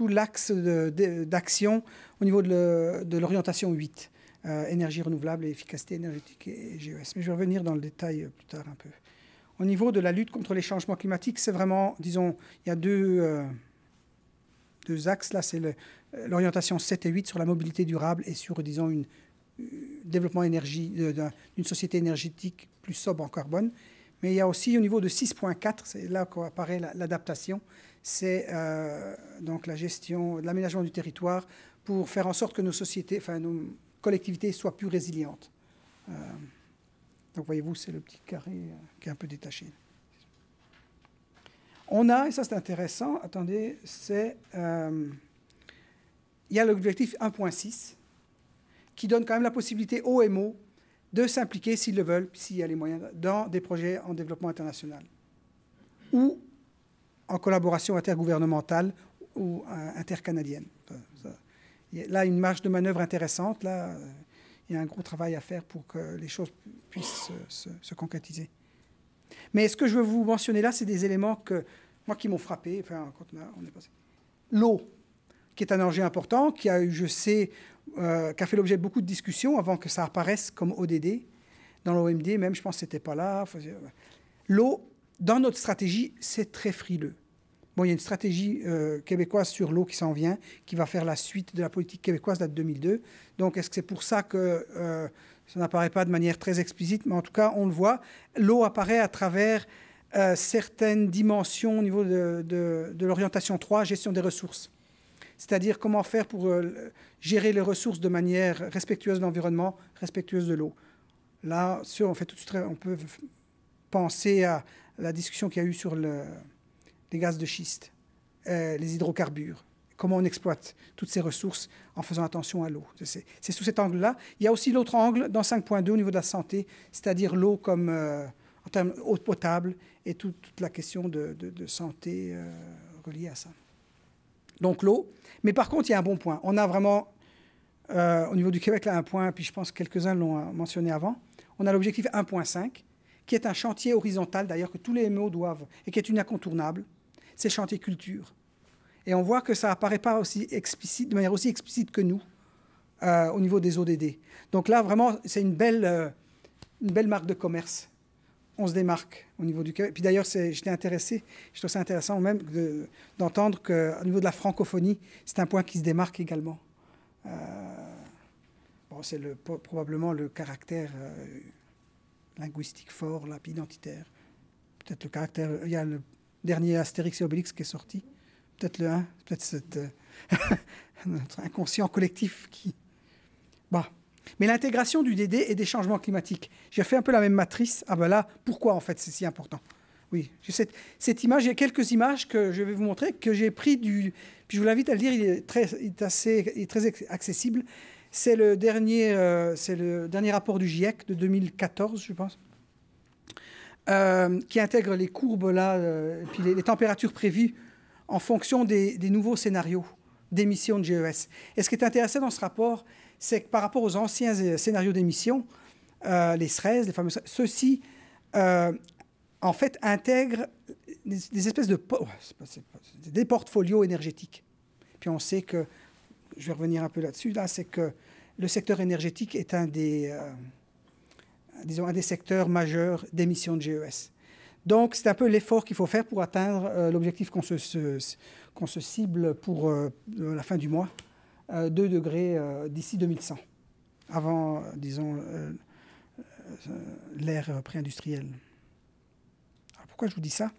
l'axe d'action au niveau de l'orientation 8, énergie renouvelable et efficacité énergétique et GES. Mais je vais revenir dans le détail plus tard un peu. Au niveau de la lutte contre les changements climatiques, c'est vraiment, disons, il y a deux axes. Là, c'est l'orientation 7 et 8 sur la mobilité durable et sur, disons, un développement d'une société énergétique plus sobre en carbone. Mais il y a aussi au niveau de 6.4, c'est là qu'apparaît l'adaptation, c'est donc la gestion de l'aménagement du territoire pour faire en sorte que nos sociétés, enfin nos collectivités soient plus résilientes. Donc voyez-vous, c'est le petit carré qui est un peu détaché. On a, et ça c'est intéressant, attendez, il y a l'objectif 1.6 qui donne quand même la possibilité aux MO de s'impliquer, s'ils le veulent, s'il y a les moyens, dans des projets en développement international ou en collaboration intergouvernementale ou intercanadienne. Là, une marge de manœuvre intéressante. Là, il y a un gros travail à faire pour que les choses puissent se concrétiser. Mais ce que je veux vous mentionner là, c'est des éléments qui m'ont frappé. Enfin, quand on est passé. L'eau, qui est un enjeu important, qui a eu, je sais, qui a fait l'objet de beaucoup de discussions avant que ça apparaisse comme ODD. Dans l'OMD, même, je pense que ce n'était pas là. L'eau, dans notre stratégie, c'est très frileux. Bon, il y a une stratégie québécoise sur l'eau qui s'en vient, qui va faire la suite de la politique québécoise date de 2002. Donc, est-ce que c'est pour ça que ça n'apparaît pas de manière très explicite? Mais en tout cas, on le voit. L'eau apparaît à travers certaines dimensions au niveau de l'orientation 3, gestion des ressources. C'est-à-dire comment faire pour gérer les ressources de manière respectueuse de l'environnement, respectueuse de l'eau. Là, on peut penser à la discussion qu'il y a eu sur les gaz de schiste, les hydrocarbures, comment on exploite toutes ces ressources en faisant attention à l'eau. C'est sous cet angle-là. Il y a aussi l'autre angle dans 5.2 au niveau de la santé, c'est-à-dire l'eau comme en termes d'eau potable et toute la question de santé reliée à ça. Donc l'eau. Mais par contre, il y a un bon point. On a vraiment, au niveau du Québec, là, un point, puis je pense que quelques-uns l'ont mentionné avant. On a l'objectif 1.5, qui est un chantier horizontal, d'ailleurs, que tous les MO doivent, et qui est une incontournable. C'est le chantier culture. Et on voit que ça n'apparaît pas aussi explicite, de manière aussi explicite que nous, au niveau des ODD. Donc là, vraiment, c'est une belle marque de commerce. On se démarque au niveau du Québec. Puis d'ailleurs, j'étais intéressé, je trouve ça intéressant même d'entendre qu'au niveau de la francophonie, c'est un point qui se démarque également. Bon, c'est probablement le caractère linguistique fort, là, puis identitaire. Peut-être le caractère... Il y a le dernier Astérix et Obélix qui est sorti. Peut-être le 1, peut-être notre inconscient collectif qui... Bah. Mais l'intégration du DD et des changements climatiques. J'ai fait un peu la même matrice. Ah ben là, pourquoi en fait c'est si important? Oui, cette image, il y a quelques images que je vais vous montrer, que j'ai pris du... Puis je vous l'invite à le lire, il est très accessible. C'est le dernier rapport du GIEC de 2014, je pense, qui intègre les courbes là, et puis les températures prévues en fonction des nouveaux scénarios d'émissions de GES. Et ce qui est intéressant dans ce rapport, c'est que par rapport aux anciens scénarios d'émissions, les SRES, les fameux, ceux-ci, en fait, intègrent des espèces de des portfolios énergétiques. Puis on sait que, je vais revenir un peu là-dessus, là, c'est que le secteur énergétique est un des secteurs majeurs d'émissions de GES. Donc, c'est un peu l'effort qu'il faut faire pour atteindre l'objectif qu'on se cible pour la fin du mois. 2 degrés d'ici 2100, avant, disons, l'ère pré-industrielle. Alors pourquoi je vous dis ça?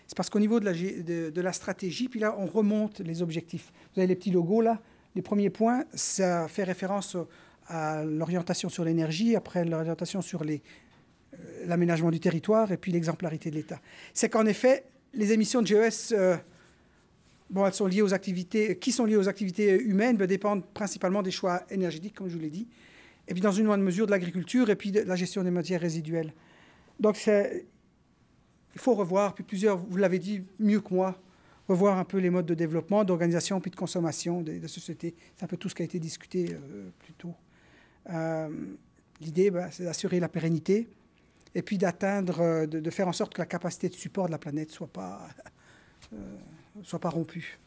C'est parce qu'au niveau de la stratégie, puis là, on remonte les objectifs. Vous avez les petits logos, là. Les premiers points, ça fait référence à l'orientation sur l'énergie, après l'orientation sur l'aménagement du territoire, et puis l'exemplarité de l'État. C'est qu'en effet, les émissions de GES... Bon, elles sont liées aux activités, qui sont liées aux activités humaines, dépendent principalement des choix énergétiques, comme je vous l'ai dit, et puis dans une moindre mesure de l'agriculture et puis de la gestion des matières résiduelles. Donc, il faut revoir, puis plusieurs, vous l'avez dit mieux que moi, revoir un peu les modes de développement, d'organisation, puis de consommation des sociétés. C'est un peu tout ce qui a été discuté plus tôt. L'idée, c'est d'assurer la pérennité et puis d'atteindre, de faire en sorte que la capacité de support de la planète ne soit pas rompue.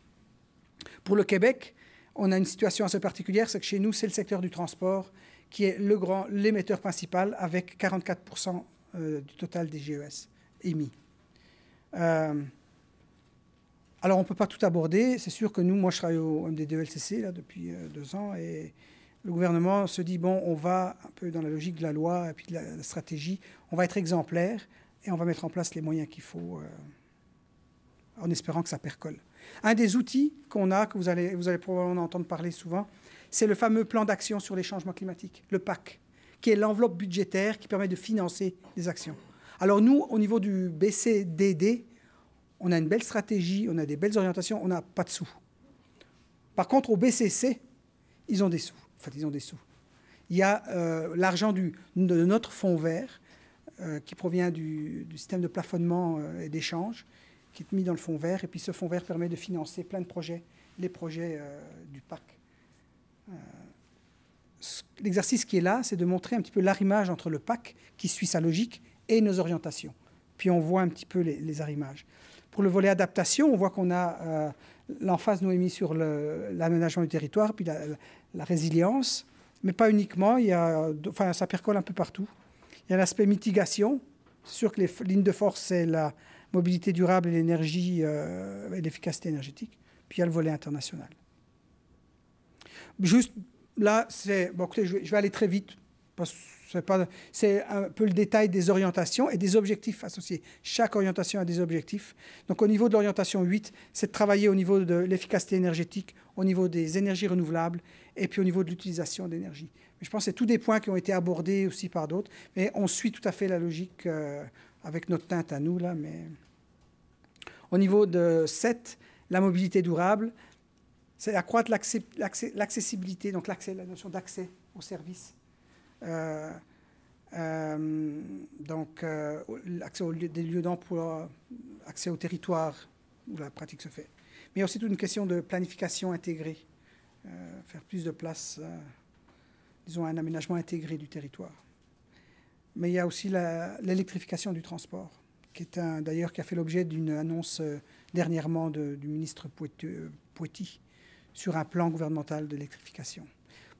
Pour le Québec, on a une situation assez particulière, c'est que chez nous, c'est le secteur du transport qui est l'émetteur principal avec 44% du total des GES émis. Alors, on ne peut pas tout aborder. C'est sûr que nous, moi, je travaille au MD2LCC là, depuis 2 ans et le gouvernement se dit, bon, on va un peu dans la logique de la loi et puis de la stratégie, on va être exemplaire et on va mettre en place les moyens qu'il faut en espérant que ça percole. Un des outils qu'on a, que vous allez probablement entendre parler souvent, c'est le fameux plan d'action sur les changements climatiques, le PAC, qui est l'enveloppe budgétaire qui permet de financer des actions. Alors nous, au niveau du BCDD, on a une belle stratégie, on a des belles orientations, on n'a pas de sous. Par contre, au BCC, ils ont des sous. Enfin, ils ont des sous. Il y a l'argent de notre fonds vert qui provient du système de plafonnement et d'échange, qui est mis dans le fonds vert. Et puis ce fonds vert permet de financer plein de projets, les projets du PAC. L'exercice qui est là, c'est de montrer un petit peu l'arrimage entre le PAC, qui suit sa logique, et nos orientations. Puis on voit un petit peu les arrimages. Pour le volet adaptation, on voit qu'on a l'emphase nous est mise sur l'aménagement du territoire, puis la résilience, mais pas uniquement. Enfin, ça percole un peu partout. Il y a l'aspect mitigation. C'est sûr que les lignes de force, c'est la mobilité durable et l'énergie et l'efficacité énergétique. Puis il y a le volet international. Juste là, bon, écoutez, je vais aller très vite, parce que c'est un peu le détail des orientations et des objectifs associés. Chaque orientation a des objectifs. Donc au niveau de l'orientation 8, c'est de travailler au niveau de l'efficacité énergétique, au niveau des énergies renouvelables et puis au niveau de l'utilisation d'énergie. Je pense que c'est tous des points qui ont été abordés aussi par d'autres, mais on suit tout à fait la logique avec notre teinte à nous, là. Mais au niveau de 7, la mobilité durable, c'est accroître l'accessibilité, donc la notion d'accès aux services. Donc, l'accès des lieux d'emploi, accès au territoire où la pratique se fait. Mais il y a aussi toute une question de planification intégrée, faire plus de place, disons, un aménagement intégré du territoire. Mais il y a aussi l'électrification du transport, qui est d'ailleurs qui a fait l'objet d'une annonce dernièrement du ministre Poetti sur un plan gouvernemental d'électrification.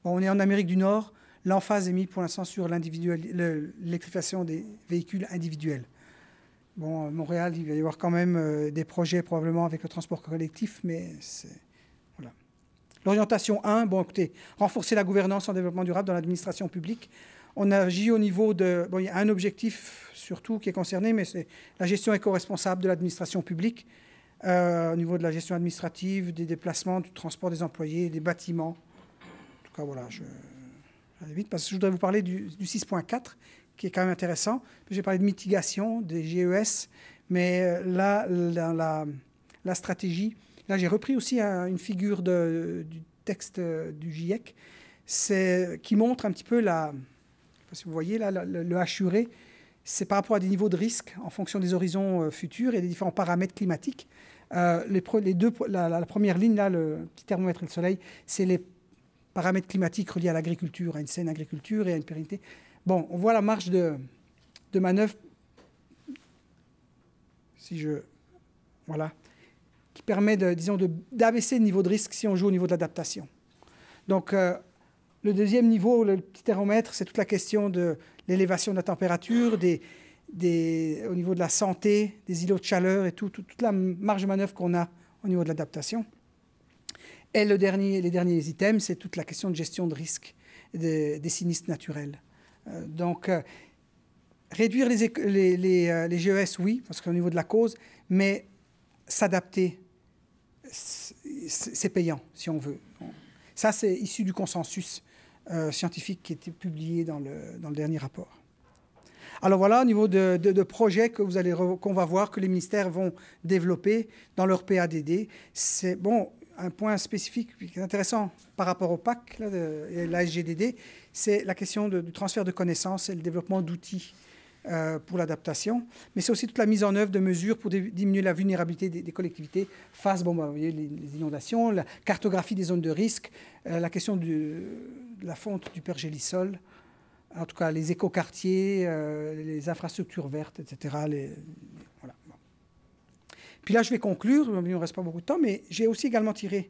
Bon, on est en Amérique du Nord. L'emphase est mise pour l'instant sur l'électrification des véhicules individuels. Bon, à Montréal, il va y avoir quand même des projets probablement avec le transport collectif, mais voilà. L'orientation 1, bon, écoutez, renforcer la gouvernance en développement durable dans l'administration publique. On agit au niveau de... Bon, il y a un objectif surtout qui est concerné, mais c'est la gestion éco-responsable de l'administration publique, au niveau de la gestion administrative, des déplacements, du transport des employés, des bâtiments. En tout cas, voilà, j'allais vite parce que je voudrais vous parler du 6.4, qui est quand même intéressant. J'ai parlé de mitigation, des GES, mais là, dans la stratégie, là, j'ai repris aussi une figure du texte du GIEC, qui montre un petit peu je ne sais pas si vous voyez là, le hachuré, c'est par rapport à des niveaux de risque en fonction des horizons futurs et des différents paramètres climatiques. La première ligne, là, le petit thermomètre et le soleil, c'est les paramètres climatiques reliés à l'agriculture, à une saine agriculture et à une pérennité. Bon, on voit la marge de manœuvre, voilà, qui permet, disons, d'abaisser le niveau de risque si on joue au niveau de l'adaptation. Donc, le deuxième niveau, le petit thermomètre, c'est toute la question de l'élévation de la température, au niveau de la santé, des îlots de chaleur et toute la marge de manœuvre qu'on a au niveau de l'adaptation. Et les derniers items, c'est toute la question de gestion de risque des sinistres naturels. Donc, réduire les GES, oui, parce qu'au niveau de la cause, mais s'adapter, c'est payant, si on veut. Ça, c'est issu du consensus scientifique qui a été publié dans le dernier rapport. Alors voilà, au niveau de projets qu'on va voir, que les ministères vont développer dans leur PADD, c'est bon. Un point spécifique qui est intéressant par rapport au PAC et la SGDD, c'est la question du transfert de connaissances et le développement d'outils pour l'adaptation. Mais c'est aussi toute la mise en œuvre de mesures pour diminuer la vulnérabilité des collectivités face, vous voyez, les inondations, la cartographie des zones de risque, la question de la fonte du pergélisol, en tout cas les écoquartiers, les infrastructures vertes, etc. Voilà. Puis là, je vais conclure, il ne reste pas beaucoup de temps, mais j'ai aussi également tiré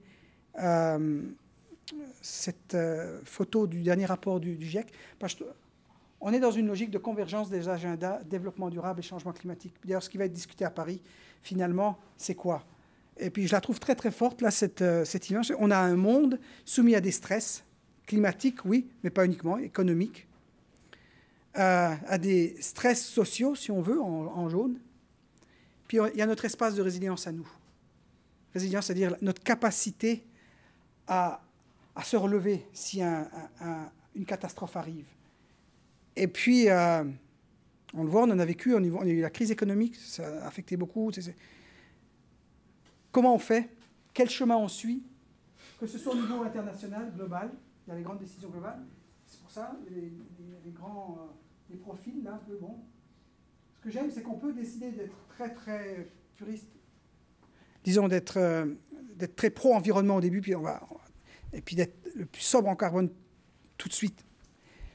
cette photo du dernier rapport du GIEC, parce qu'on est dans une logique de convergence des agendas développement durable et changement climatique. D'ailleurs, ce qui va être discuté à Paris, finalement, c'est quoi? Et puis, je la trouve très, très forte, là, cette image. On a un monde soumis à des stress climatiques, oui, mais pas uniquement, économiques, à des stress sociaux, si on veut, en jaune. Puis il y a notre espace de résilience à nous. Résilience, c'est-à-dire notre capacité à se relever si une catastrophe arrive. Et puis, on le voit, on en a vécu, on a eu la crise économique, ça a affecté beaucoup. Comment on fait? Quel chemin on suit? Que ce soit au niveau international, global, il y a les grandes décisions globales. C'est pour ça, les profils, là, un peu, bon. Ce que j'aime, c'est qu'on peut décider d'être très, très puriste, disons d'être très pro-environnement au début, et puis d'être le plus sobre en carbone tout de suite.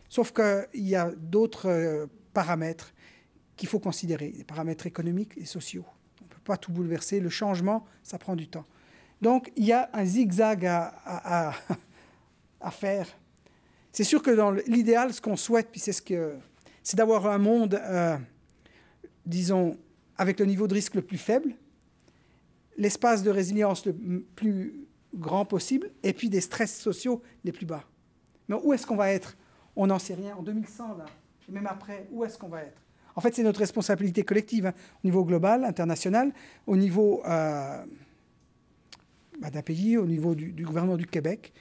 Sauf qu'il y a d'autres paramètres qu'il faut considérer, des paramètres économiques et sociaux. On ne peut pas tout bouleverser. Le changement, ça prend du temps. Donc, il y a un zigzag à faire. C'est sûr que dans l'idéal, ce qu'on souhaite, puis c'est d'avoir un monde, disons, avec le niveau de risque le plus faible, l'espace de résilience le plus grand possible, et puis des stress sociaux les plus bas. Mais où est-ce qu'on va être? On n'en sait rien. En 2100, là, et même après, où est-ce qu'on va être? En fait, c'est notre responsabilité collective, hein, au niveau global, international, au niveau d'un pays, au niveau du gouvernement du Québec.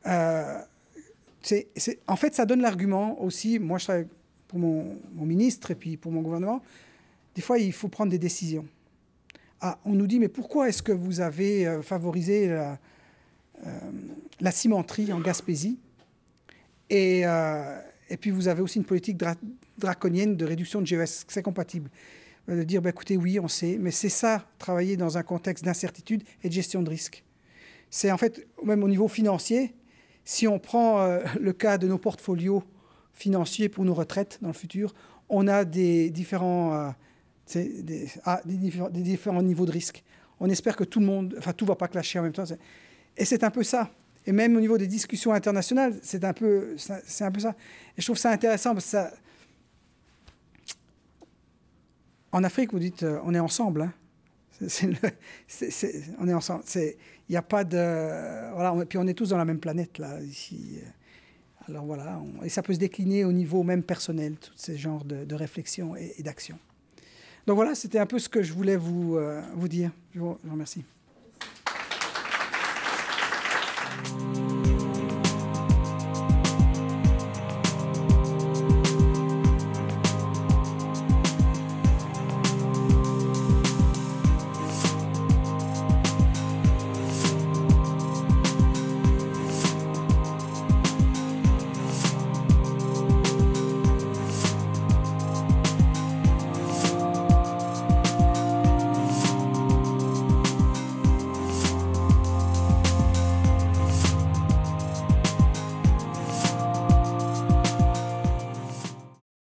En fait, ça donne l'argument aussi. Moi, je travaille pour mon ministre et puis pour mon gouvernement. Des fois, il faut prendre des décisions. On nous dit, mais pourquoi est-ce que vous avez favorisé la cimenterie en Gaspésie et puis vous avez aussi une politique draconienne de réduction de GES, c'est compatible. De dire, écoutez, oui, on sait, mais c'est ça, travailler dans un contexte d'incertitude et de gestion de risque. C'est en fait, même au niveau financier, si on prend le cas de nos portfolios financiers pour nos retraites dans le futur, on a des différents niveaux de risque. On espère que tout ne va pas clasher en même temps. Et c'est un peu ça. Et même au niveau des discussions internationales, c'est un peu ça. Et je trouve ça intéressant parce que en Afrique, vous dites, on est ensemble. Hein. On est ensemble. Il n'y a pas de... Voilà, puis on est tous dans la même planète, là, ici. Alors voilà, et ça peut se décliner au niveau même personnel, tous ces genres de réflexion et d'action. Donc voilà, c'était un peu ce que je voulais vous dire. Je vous remercie.